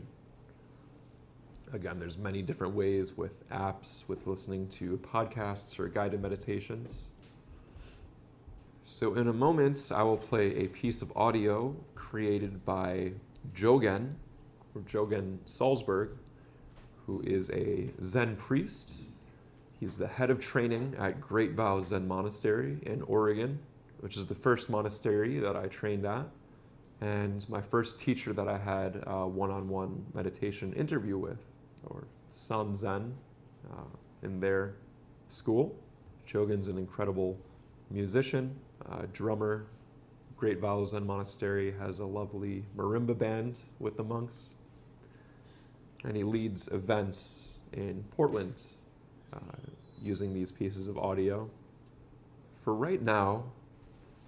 Again, there's many different ways with apps, with listening to podcasts or guided meditations. So in a moment, I will play a piece of audio created by Jogen, or Jogen Salzberg, who is a Zen priest. He's the head of training at Great Vow Zen Monastery in Oregon, which is the first monastery that I trained at, and my first teacher that I had a one-on-one meditation interview with, or Sanzen, in their school. Jogen's an incredible musician, drummer. Great Vow Zen Monastery has a lovely marimba band with the monks, and he leads events in Portland using these pieces of audio. For right now,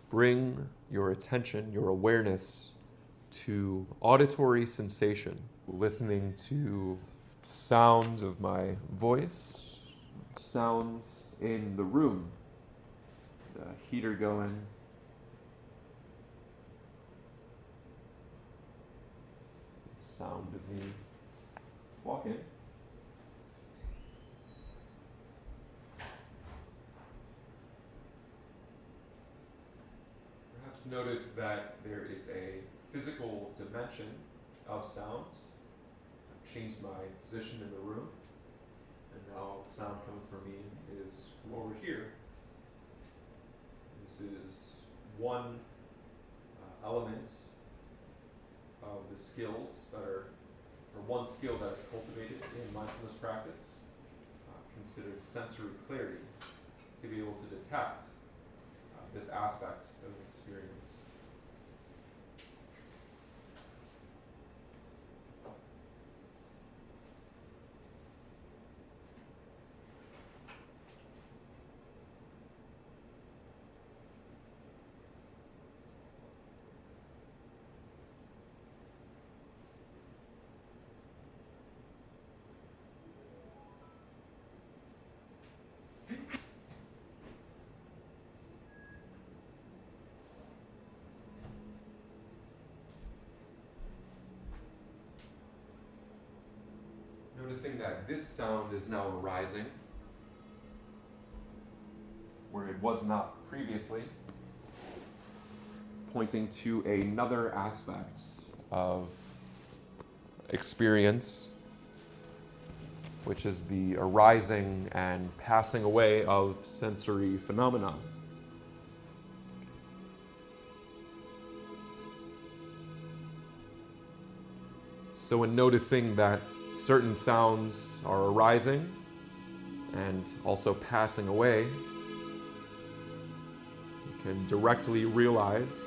bring your attention, your awareness to auditory sensation, listening to sound of my voice, sounds in the room, the heater going, sound of me walking. Perhaps notice that there is a physical dimension of sound. I've changed my position in the room, and now the sound coming from me is from over here. This is one element of the skills that are, or one skill that is cultivated in mindfulness practice, considered sensory clarity, to be able to detect this aspect of an experience. Noticing that this sound is now arising, where it was not previously, pointing to another aspect of experience, which is the arising and passing away of sensory phenomena. So in noticing that certain sounds are arising and also passing away, you can directly realize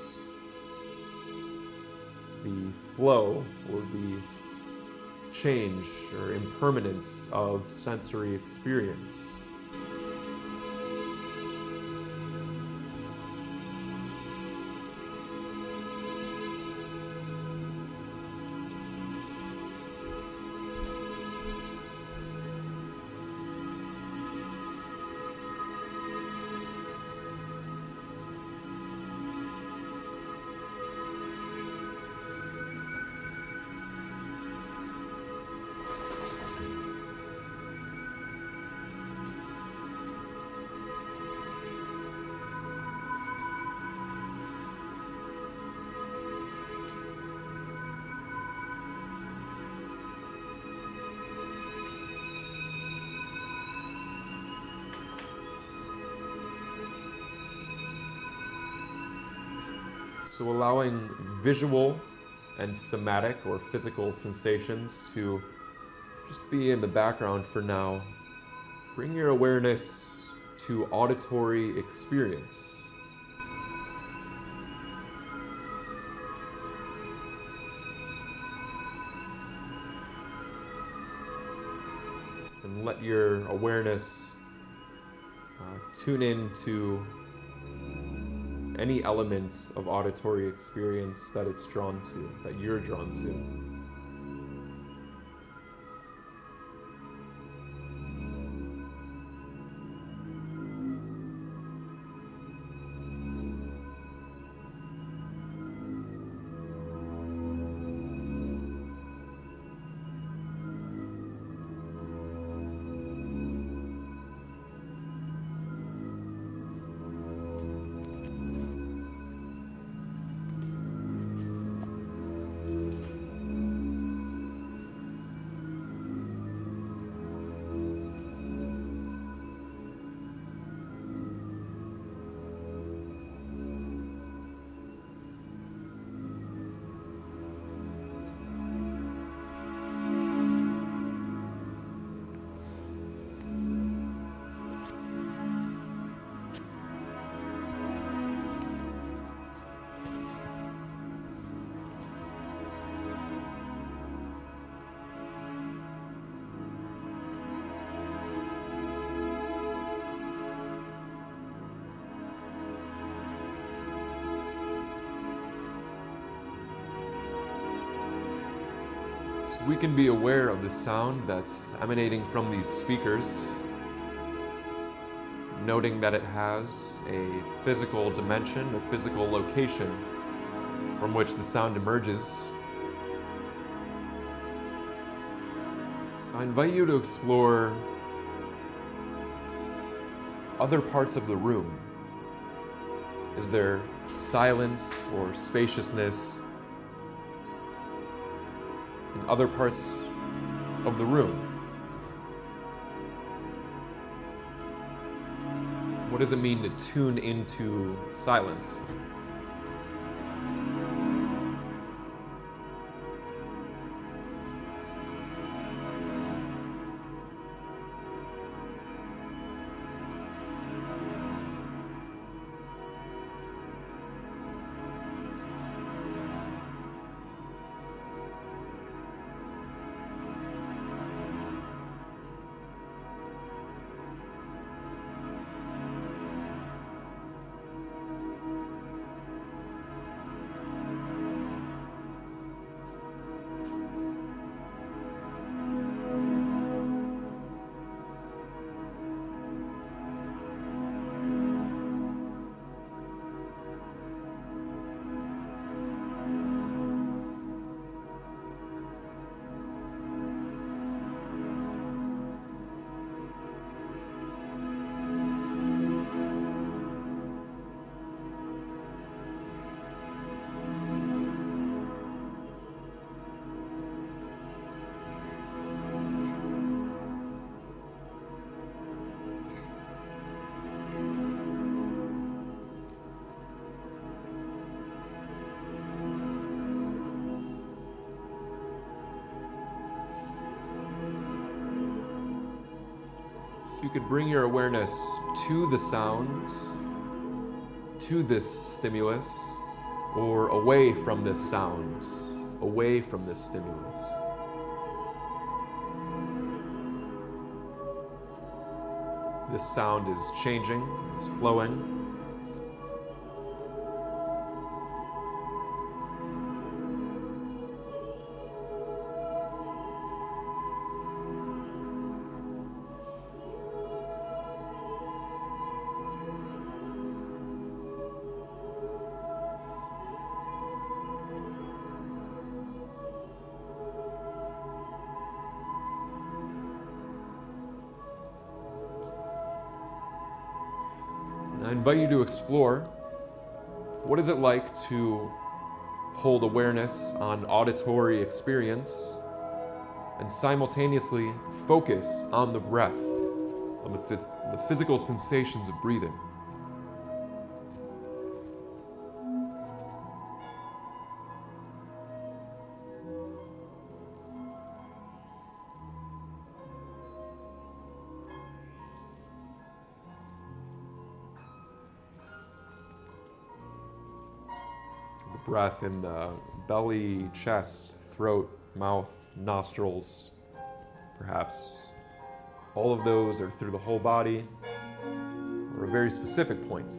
the flow or the change or impermanence of sensory experience. So allowing visual and somatic or physical sensations to just be in the background for now. Bring your awareness to auditory experience. And let your awareness tune in to any elements of auditory experience that it's drawn to, that you're drawn to. We can be aware of the sound that's emanating from these speakers, noting that it has a physical dimension, a physical location from which the sound emerges. So I invite you to explore other parts of the room. Is there silence or spaciousness in other parts of the room? What does it mean to tune into silence? So you could bring your awareness to the sound, to this stimulus, or away from this sound, away from this stimulus. This sound is changing, it's flowing. I invite you to explore what is it like to hold awareness on auditory experience and simultaneously focus on the breath, on the physical sensations of breathing. breath in the belly, chest, throat, mouth, nostrils, perhaps all of those are through the whole body, or a very specific point.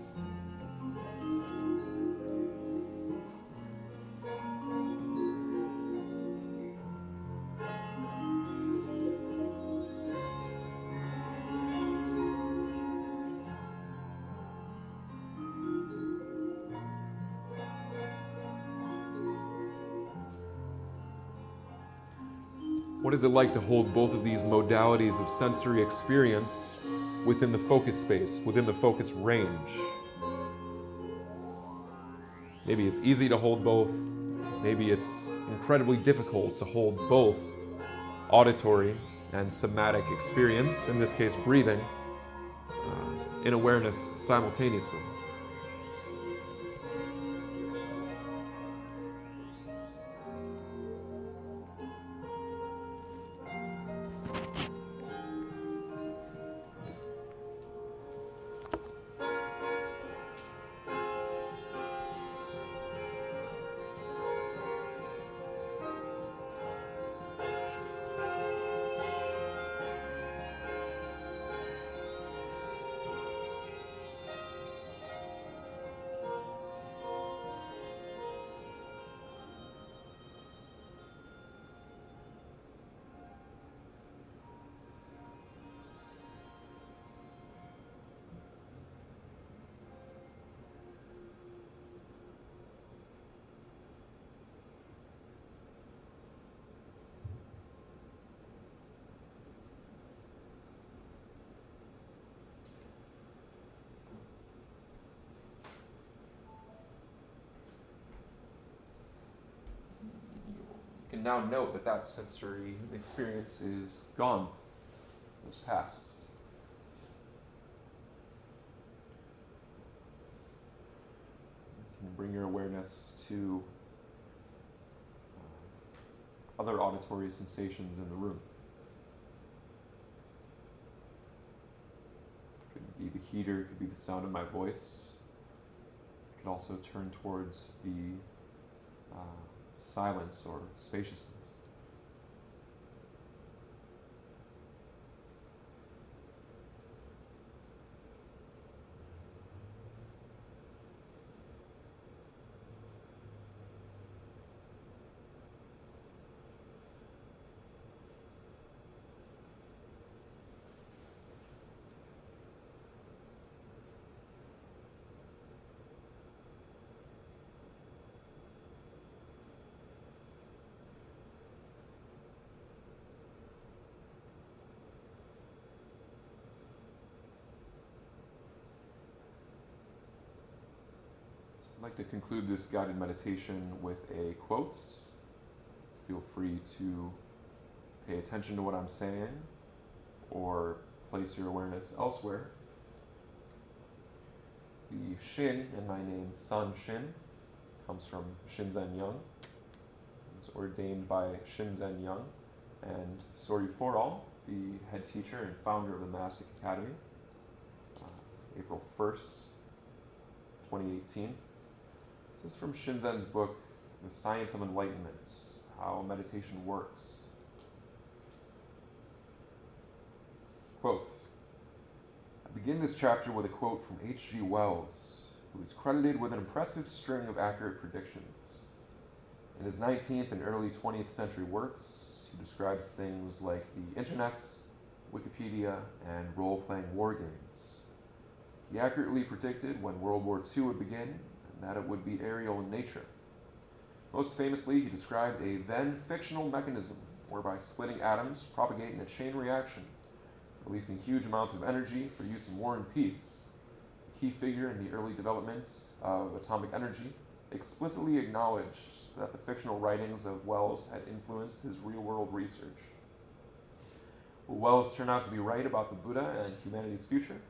What is it like to hold both of these modalities of sensory experience within the focus space, within the focus range? Maybe it's easy to hold both. Maybe it's incredibly difficult to hold both auditory and somatic experience, in this case breathing, in awareness simultaneously. You can now note that that sensory experience is gone, is past. You can bring your awareness to other auditory sensations in the room. It could be the heater, it could be the sound of my voice. It could also turn towards the silence or spaciousness. I'd like to conclude this guided meditation with a quote. Feel free to pay attention to what I'm saying or place your awareness elsewhere. The Shin in my name, SanShin, comes from Shinzen Young. It was ordained by Shinzen Young and Sori Foral, the head teacher and founder of the Monastic Academy, April 1st, 2018. This is from Shinzen's book, The Science of Enlightenment, How Meditation Works. Quote, I begin this chapter with a quote from H.G. Wells, who is credited with an impressive string of accurate predictions. In his 19th and early 20th century works, he describes things like the internet, Wikipedia, and role-playing war games. He accurately predicted when World War II would begin, that it would be aerial in nature. Most famously, he described a then fictional mechanism whereby splitting atoms propagate in a chain reaction, releasing huge amounts of energy for use in war and peace. A key figure in the early development of atomic energy explicitly acknowledged that the fictional writings of Wells had influenced his real-world research. Will Wells turn out to be right about the Buddha and humanity's future?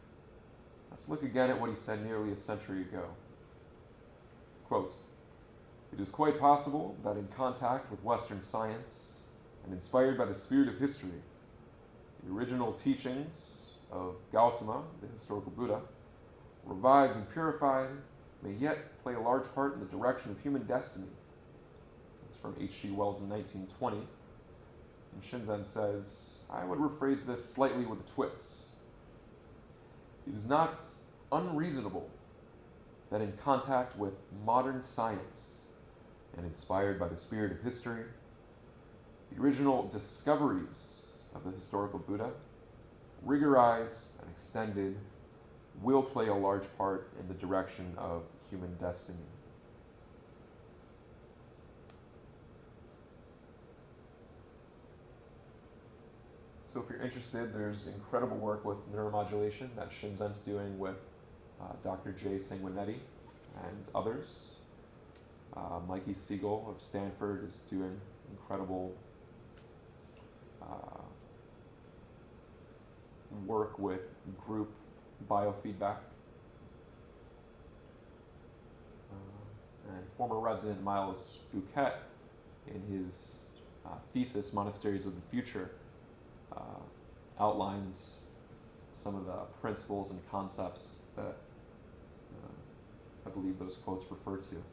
Let's look again at what he said nearly a century ago. Quote, it is quite possible that in contact with Western science and inspired by the spirit of history, the original teachings of Gautama, the historical Buddha, revived and purified, may yet play a large part in the direction of human destiny. It's from H.G. Wells in 1920. And Shinzen says, I would rephrase this slightly with a twist. It is not unreasonable that in contact with modern science and inspired by the spirit of history, the original discoveries of the historical Buddha, rigorized and extended, will play a large part in the direction of human destiny. So if you're interested, there's incredible work with neuromodulation that Shinzen's doing with Dr. Jay Sanguinetti and others. Mikey Siegel of Stanford is doing incredible work with group biofeedback. And former resident Miles Bouquet, in his thesis, Monasteries of the Future, outlines some of the principles and concepts that I believe those quotes refer to.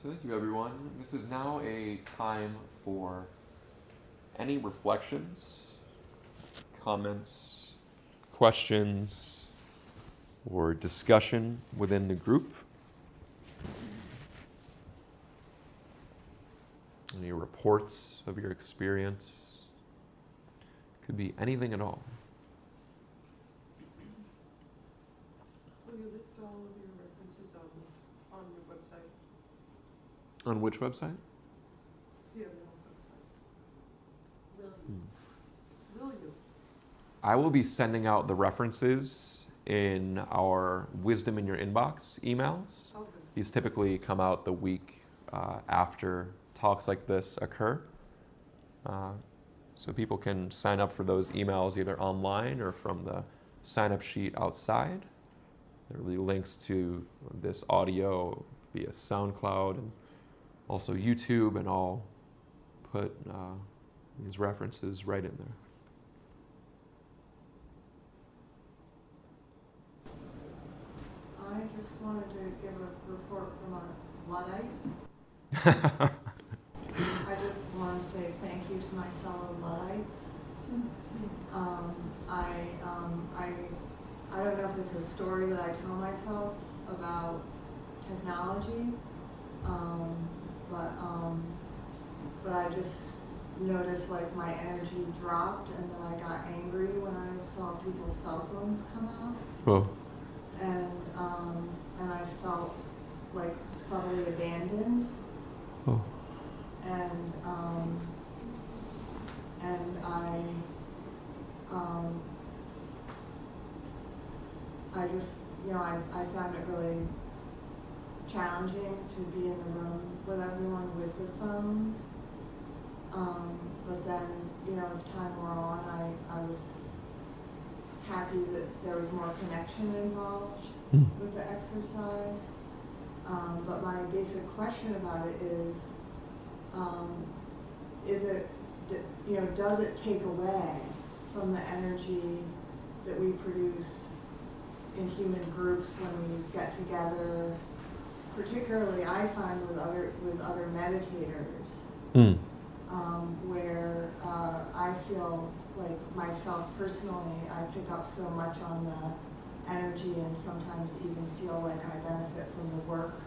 So thank you, everyone. This is now a time for any reflections, comments, questions, or discussion within the group. Any reports of your experience. Could be anything at all. Will you list all of your references on your website? On which website? CML's website. Will you? I will be sending out the references in our Wisdom in Your Inbox emails. Okay. These typically come out the week after talks like this occur. So people can sign up for those emails either online or from the sign-up sheet outside. There will be links to this audio via SoundCloud and also YouTube, and I'll put these references right in there. I just wanted to give a report from a Luddite. I just want to say thank you to my fellow Luddites. I don't know if it's a story that I tell myself about technology, but I just noticed like my energy dropped, and then I got angry when I saw people's cell phones come out. Oh. And I felt like subtly abandoned. Oh. And I just, I found it really challenging to be in the room with everyone with the phones. But then, as time wore on, I was happy that there was more connection involved with the exercise. But my basic question about it is it, does it take away from the energy that we produce in human groups when we get together? Particularly, I find with other meditators, where I feel like myself personally, I pick up so much on the energy, and sometimes even feel like I benefit from the work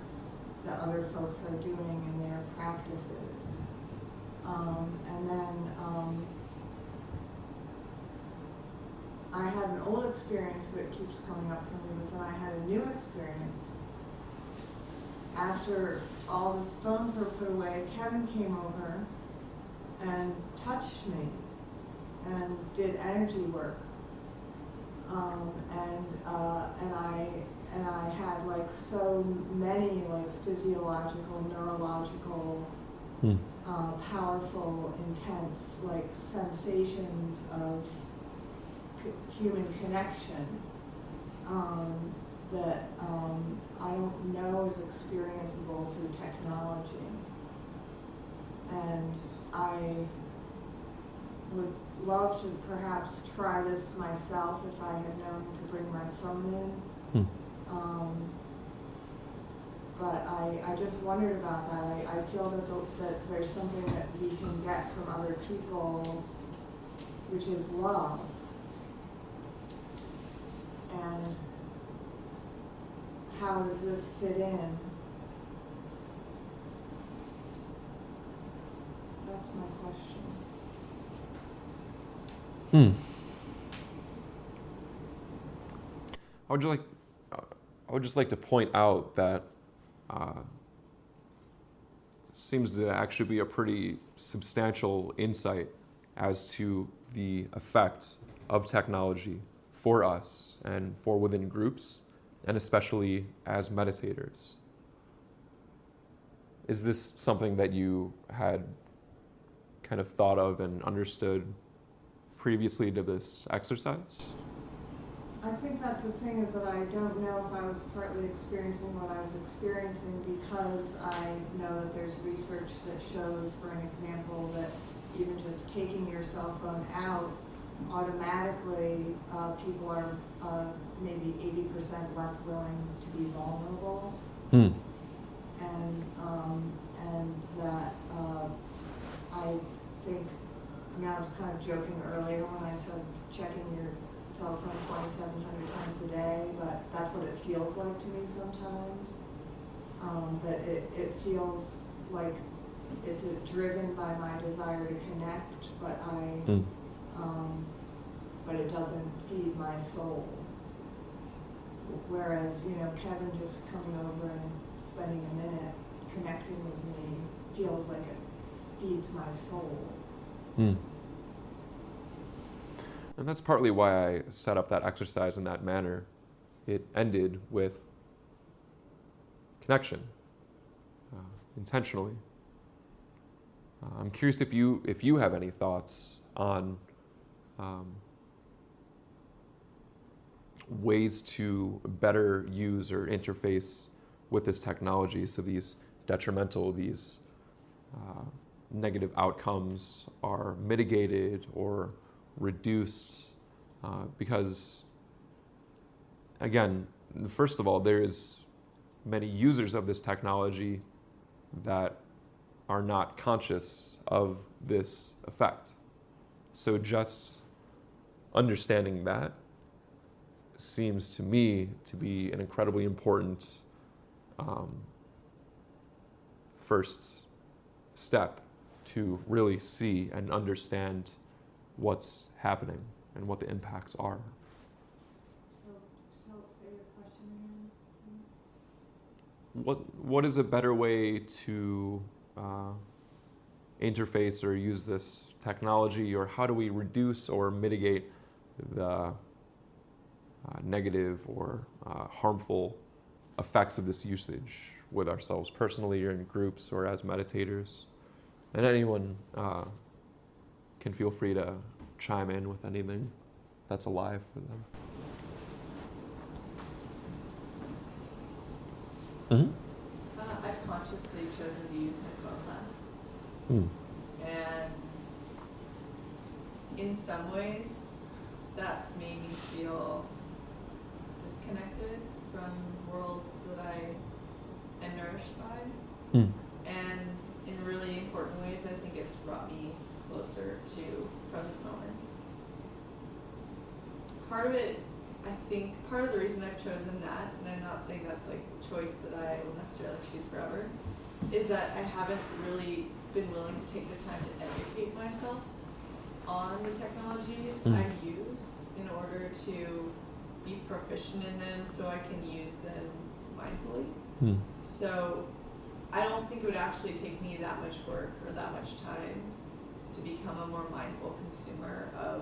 that other folks are doing in their practices. And then I had an old experience that keeps coming up for me, but then I had a new experience. After all the phones were put away, Kevin came over and touched me and did energy work. And I had like so many like physiological, neurological, powerful, intense like sensations of human connection don't know is experienceable through technology. And I would love to perhaps try this myself if I had known to bring my phone in. But I just wondered about that. I feel that there's something that we can get from other people, which is love. And how does this fit in? That's my question. I would just like to point out that seems to actually be a pretty substantial insight as to the effect of technology for us and for within groups, and especially as meditators. Is this something that you had kind of thought of and understood previously to this exercise? I think that's the thing, is that I don't know if I was partly experiencing what I was experiencing because I know that there's research that shows, for an example, that even just taking your cell phone out, automatically people are maybe 80% less willing to be vulnerable. And that I think, I mean, I was kind of joking earlier when I said checking your cell phone 2,700 times a day, but that's what it feels like to me sometimes. That it feels like it's driven by my desire to connect, but but it doesn't feed my soul. Whereas, you know, Kevin just coming over and spending a minute connecting with me feels like it feeds my soul. And that's partly why I set up that exercise in that manner. It ended with connection, intentionally. I'm curious if you have any thoughts on ways to better use or interface with this technology so these detrimental, these negative outcomes are mitigated or reduced, because again, first of all, there's many users of this technology that are not conscious of this effect. So just understanding that seems to me to be an incredibly important first step to really see and understand what's happening and what the impacts are. So say your question again, please. What is a better way to interface or use this technology, or how do we reduce or mitigate the negative or harmful effects of this usage with ourselves personally or in groups or as meditators? And anyone can feel free to chime in with anything that's alive for them. I've consciously chosen to use my phone less. And in some ways, that's made me feel disconnected from worlds that I am nourished by. And in really important ways, I think it's brought me closer to present moment. Part of it, I think, part of the reason I've chosen that, and I'm not saying that's like a choice that I will necessarily choose forever, is that I haven't really been willing to take the time to educate myself on the technologies I use in order to be proficient in them so I can use them mindfully. So I don't think it would actually take me that much work or that much time to become a more mindful consumer of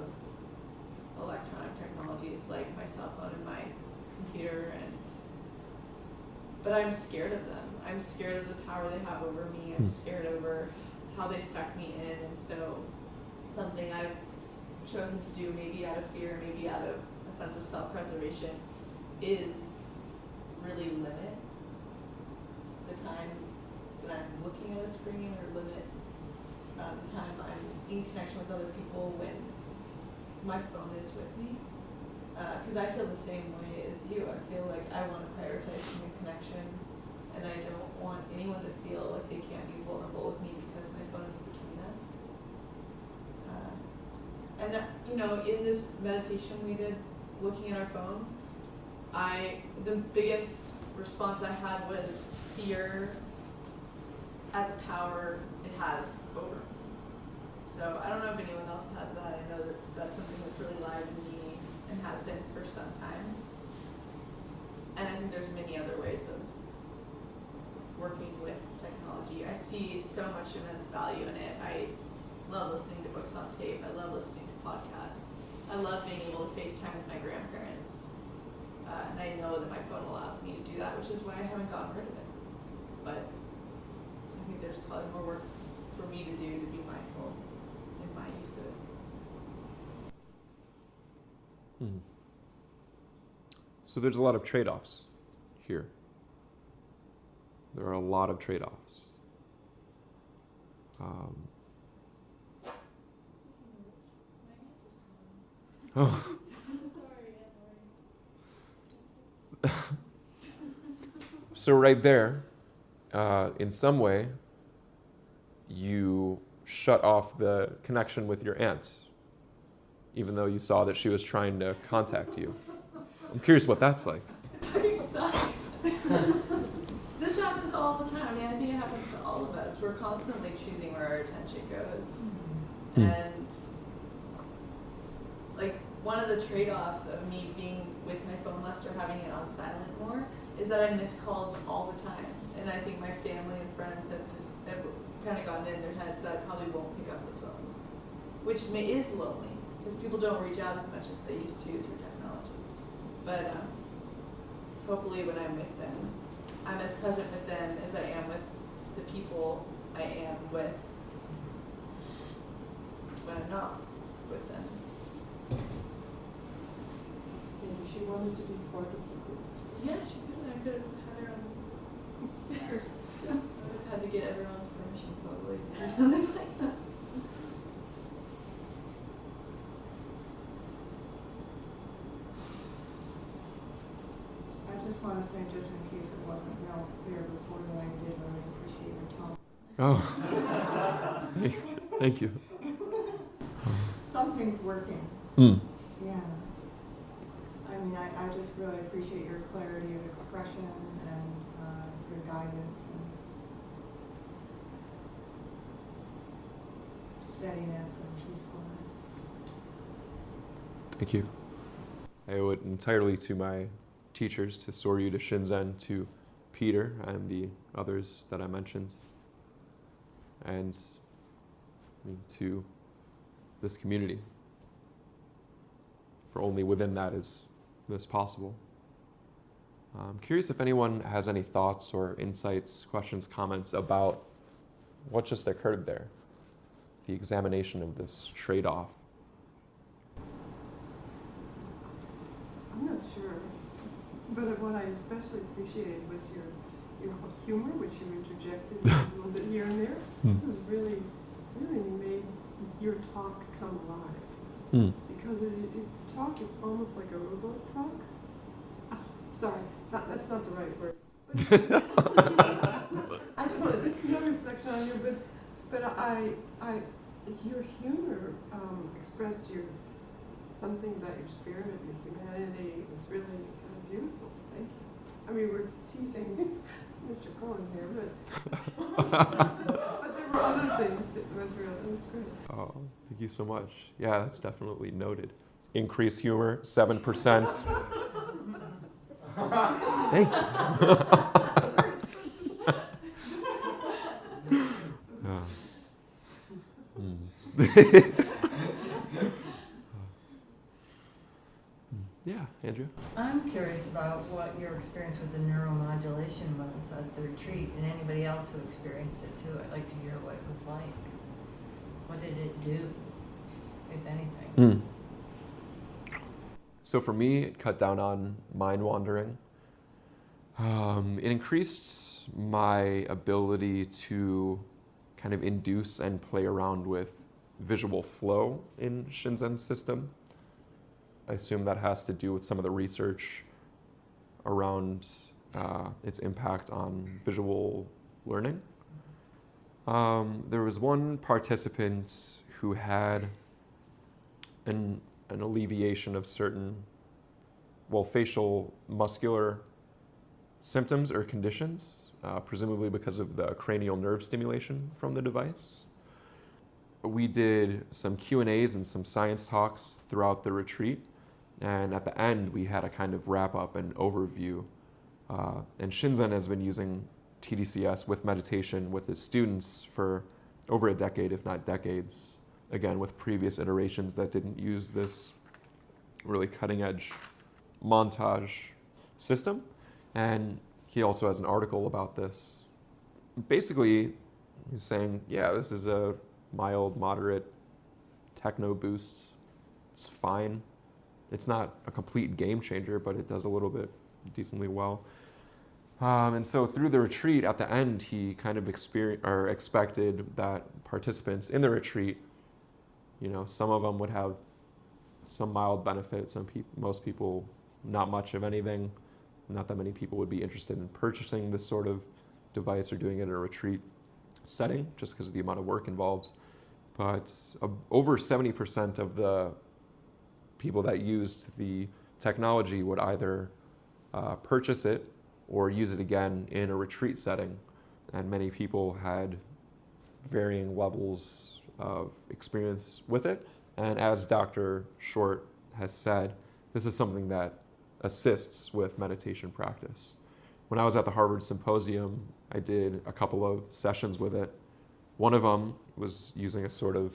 electronic technologies like my cell phone and my computer, but I'm scared of them. I'm scared of the power they have over me. I'm scared over how they suck me in, and so something I've chosen to do, maybe out of fear, maybe out of a sense of self-preservation, is really limit time that I'm looking at a screen or limit the time I'm in connection with other people when my phone is with me. Because I feel the same way as you. I feel like I want to prioritize human connection, and I don't want anyone to feel like they can't be vulnerable with me because my phone is between us. And you know, in this meditation we did, looking at our phones, the biggest response I had was fear at the power it has over me. So I don't know if anyone else has that. I know that's something that's really live in me and has been for some time. And I think there's many other ways of working with technology. I see so much immense value in it. I love listening to books on tape. I love listening to podcasts. I love being able to FaceTime with my grandparents. And I know that my phone allows me to do that, which is why I haven't gotten rid of it. But I think there's probably more work for me to do to be mindful in my use of it. So there's a lot of trade-offs here. There are a lot of trade-offs. So right there, in some way, you shut off the connection with your aunt, even though you saw that she was trying to contact you. I'm curious what that's like. It fucking sucks. This happens all the time. I think it happens to all of us. We're constantly choosing where our attention goes. And like one of the trade-offs of me being with my phone less or having it on silent more is that I miss calls all the time. And I think my family and friends have kind of gotten in their heads that I probably won't pick up the phone, which is lonely because people don't reach out as much as they used to through technology. But hopefully when I'm with them, I'm as present with them as I am with the people I am with when I'm not with them. Maybe she wanted to be part of the group. Yeah, she could. I could have had her on speaker. Yeah. I would have had to get everyone's permission probably or something like that. I just want to say, just in case it wasn't real clear before, that I did really appreciate your talk. Oh, thank you. Something's working. Mm. Yeah. I mean, I just really appreciate your clarity of expression and your guidance and steadiness and peacefulness. Thank you. I owe it entirely to my teachers, to Soryu, to Shinzen, to Peter, and the others that I mentioned, and to this community. For only within that is this possible. I'm curious if anyone has any thoughts or insights, questions, comments about what just occurred there, the examination of this trade-off. I'm not sure, but what I especially appreciated was your humor, which you interjected a little bit here and there. It was really made your talk come alive. Because talk is almost like a robot talk. Oh, sorry, that's not the right word. I don't know, no reflection on you, but your humor expressed something about your spirit and your humanity. It was really beautiful. Thank you. I mean, we're teasing Mr. Cohen here, but there were other things. It was great. Oh, thank you so much. Yeah, that's definitely noted. Increased humor, 7%. Thank you. Yeah, Andrea? I'm curious about what your experience with the neuromodulation was at the retreat and anybody else who experienced it too. I'd like to hear what it was like. What did it do, if anything? So for me, it cut down on mind wandering. It increased my ability to kind of induce and play around with visual flow in Shinzen's system. I assume that has to do with some of the research around its impact on visual learning. There was one participant who had an alleviation of certain, facial muscular symptoms or conditions, presumably because of the cranial nerve stimulation from the device. We did some Q&As and some science talks throughout the retreat, and at the end we had a kind of wrap-up and overview. And Shinzen has been using TDCS with meditation with his students for over a decade, if not decades, again with previous iterations that didn't use this really cutting-edge montage system. And he also has an article about this. Basically, he's saying, yeah, this is a mild, moderate techno boost. It's fine. It's not a complete game changer, but it does a little bit decently well. And so through the retreat, at the end, he kind of expected that participants in the retreat, some of them would have some mild benefit, most people not much of anything. Not that many people would be interested in purchasing this sort of device or doing it in a retreat setting, just because of the amount of work involved. But over 70% of the people that used the technology would either purchase it or use it again in a retreat setting. And many people had varying levels of experience with it. And as Dr. Short has said, this is something that assists with meditation practice. When I was at the Harvard Symposium, I did a couple of sessions with it. One of them was using a sort of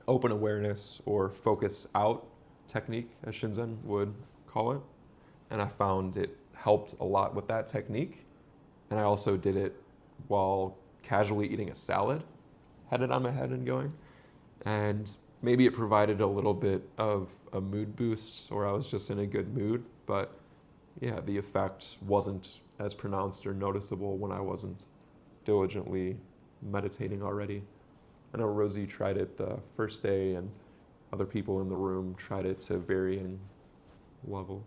open awareness or focus out technique, as Shinzen would call it. And I found it helped a lot with that technique. And I also did it while casually eating a salad, had it on my head and going. And maybe it provided a little bit of a mood boost, or I was just in a good mood. But yeah, the effect wasn't as pronounced or noticeable when I wasn't diligently meditating already. I know Rosie tried it the first day, and other people in the room tried it to varying levels.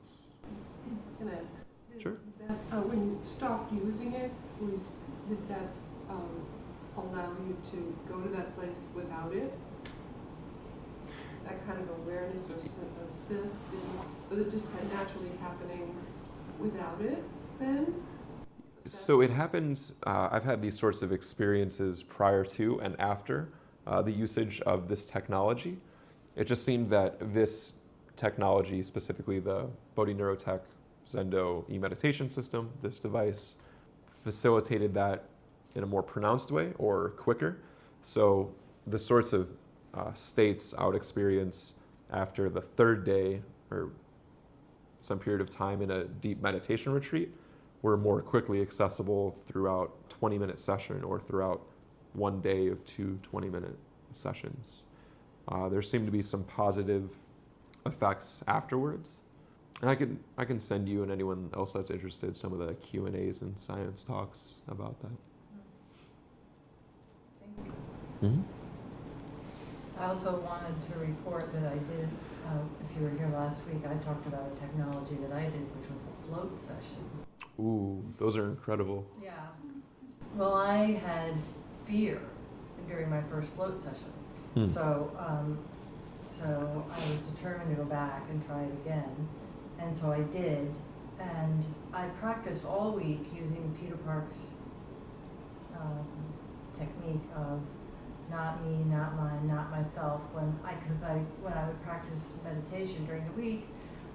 Can I ask? Sure. When you stopped using it, did that allow you to go to that place without it? That kind of awareness or assist, was it just kind of naturally happening without it then? So it happened, I've had these sorts of experiences prior to and after the usage of this technology. It just seemed that this technology, specifically the Bodhi Neurotech Zendo e-meditation system, this device, facilitated that in a more pronounced way or quicker. So the sorts of states I would experience after the third day or some period of time in a deep meditation retreat were more quickly accessible throughout 20-minute session or throughout one day of 2 20-minute sessions. There seemed to be some positive effects afterwards. And I can send you and anyone else that's interested some of the Q&As and science talks about that. Thank you. Mm-hmm. I also wanted to report that I did, if you were here last week, I talked about a technology that I did, which was a float session. Ooh, those are incredible. Yeah. Well, I had fear during my first float session. So I was determined to go back and try it again. And so I did. And I practiced all week using Peter Park's technique of not me, not mine, not myself. When I would practice meditation during the week,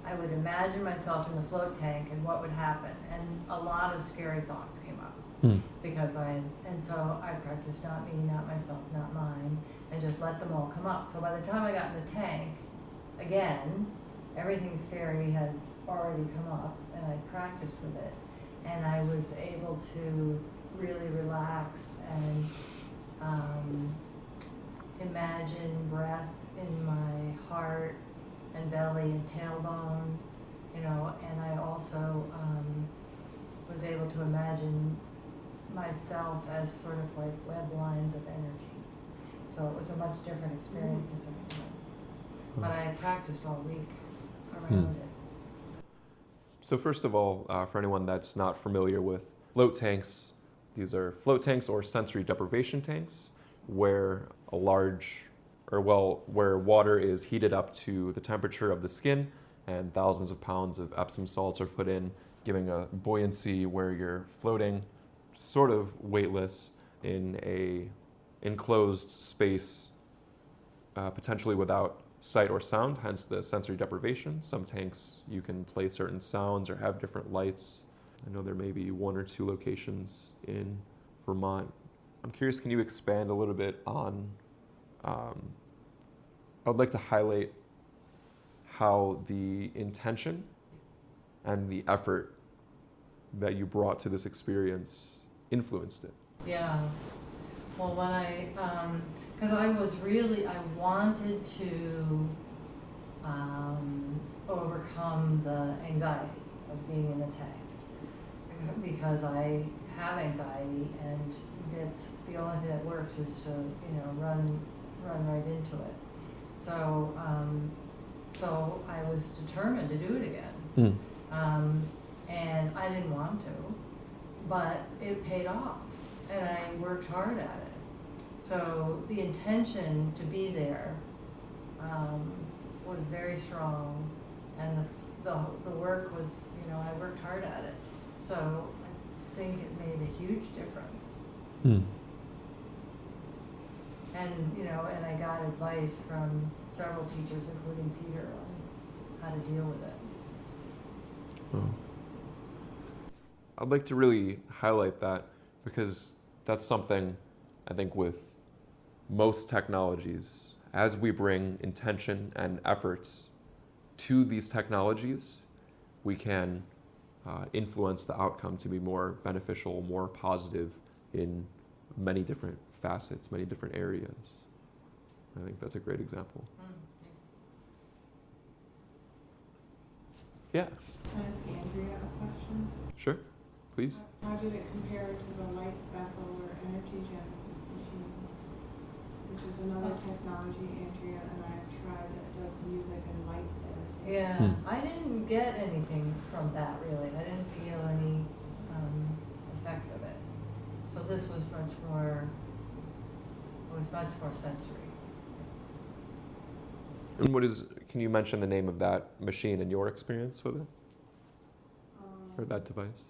I would imagine myself in the float tank and what would happen. And a lot of scary thoughts came up. So I practiced not me, not myself, not mine, and just let them all come up. So by the time I got in the tank, again, everything scary had already come up, and I practiced with it. And I was able to really relax and imagine breath in my heart and belly and tailbone, and I also was able to imagine myself as sort of like web lines of energy. So it was a much different experience the second time. But I practiced all week around it. So first of all, for anyone that's not familiar with float tanks, these are float tanks or sensory deprivation tanks, where where water is heated up to the temperature of the skin and thousands of pounds of Epsom salts are put in, giving a buoyancy where you're floating sort of weightless in a enclosed space, potentially without sight or sound, hence the sensory deprivation. Some tanks you can play certain sounds or have different lights. I know there may be 1 or 2 locations in Vermont. I'm curious, can you expand a little bit on, I would like to highlight how the intention and the effort that you brought to this experience influenced it. Yeah. Well, when because I wanted to overcome the anxiety of being in the tank, because I have anxiety, and it's the only thing that works is to run right into it. So so I was determined to do it again, and I didn't want to, but it paid off, and I worked hard at it. So the intention to be there was very strong, and the work was, I worked hard at it. So I think it made a huge difference. And I got advice from several teachers, including Peter, on how to deal with it. Oh. I'd like to really highlight that, because that's something I think with most technologies, as we bring intention and efforts to these technologies, we can influence the outcome to be more beneficial, more positive in many different facets, many different areas. I think that's a great example. Yeah. Can I ask Andrea a question? Sure, please. How did it compare to the light vessel or energy genesis machine, which is another technology Andrea and I have tried that does music and light therapy? Yeah, I didn't get anything from that really. I didn't feel any effect of it. So this was much more sensory. And can you mention the name of that machine and your experience with it? Or that device?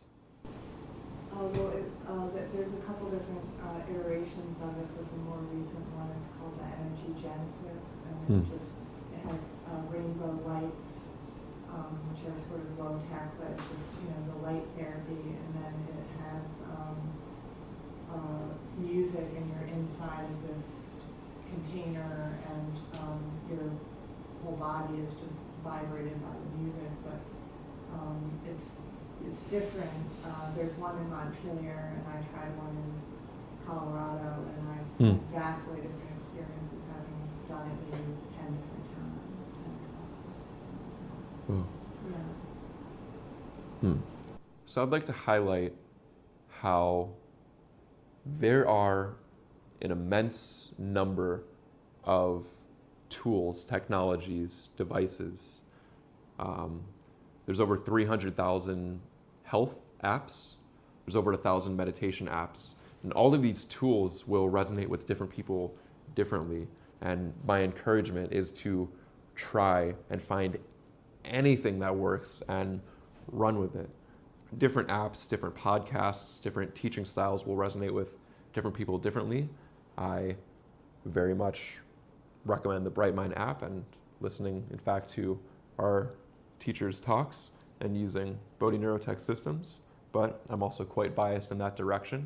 There's a couple different iterations of it, but the more recent one is called the Energy Genesis, and it has rainbow lights, which are sort of low tech, but it's just the light therapy, and then it has music, and you're inside of this container, and your whole body is just vibrated by the music, but it's different. There's one in Montpelier, and I tried one in Colorado, and I've had vastly different experiences having done it maybe 10 different times. So I'd like to highlight how there are an immense number of tools, technologies, devices. There's over 300,000 health apps. There's over 1,000 meditation apps. And all of these tools will resonate with different people differently. And my encouragement is to try and find anything that works and run with it. Different apps, different podcasts, different teaching styles will resonate with different people differently. I very much recommend the Bright Mind app and listening, in fact, to our teachers' talks and using Bodhi Neurotech systems, but I'm also quite biased in that direction,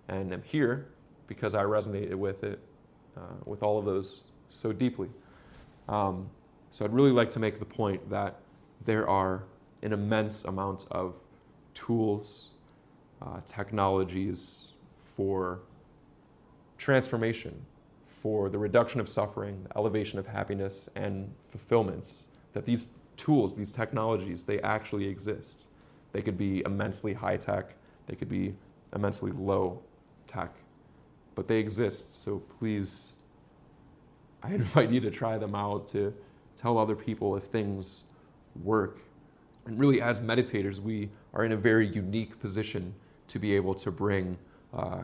and am here because I resonated with it, with all of those so deeply. So I'd really like to make the point that there are an immense amount of tools, technologies for transformation, for the reduction of suffering, the elevation of happiness, and fulfillments, that these tools, these technologies, they actually exist. They could be immensely high tech, they could be immensely low tech, but they exist. So please, I invite you to try them out, to tell other people if things work. And really, as meditators, we are in a very unique position to be able to bring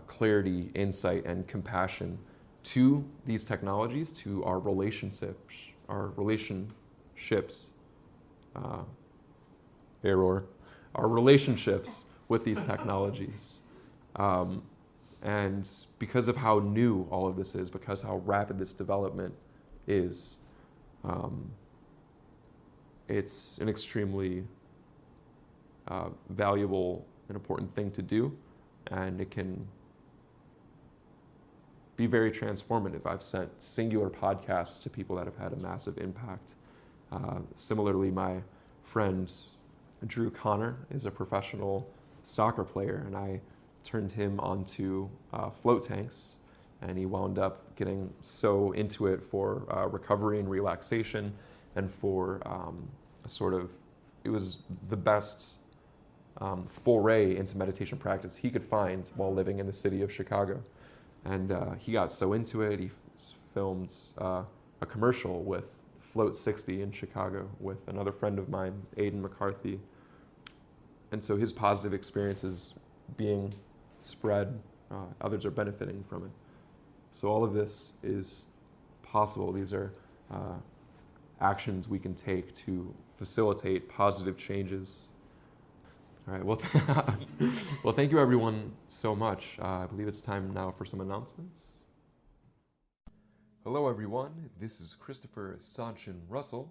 clarity, insight, and compassion to these technologies, to our relationships, our relationships with these technologies. And because of how new all of this is, because how rapid this development is, it's an extremely valuable and important thing to do, and it can be very transformative. I've sent singular podcasts to people that have had a massive impact. Similarly, my friend Drew Connor is a professional soccer player, and I turned him onto float tanks, and he wound up getting so into it for recovery and relaxation, and for it was the best foray into meditation practice he could find while living in the city of Chicago. And he got so into it, he filmed a commercial with Float 60 in Chicago with another friend of mine, Aidan McCarthy. And so his positive experience is being spread, others are benefiting from it. So all of this is possible. These are actions we can take to facilitate positive changes. All right, well, thank you everyone so much. I believe it's time now for some announcements. Hello everyone, this is Christoper SanShin Russell,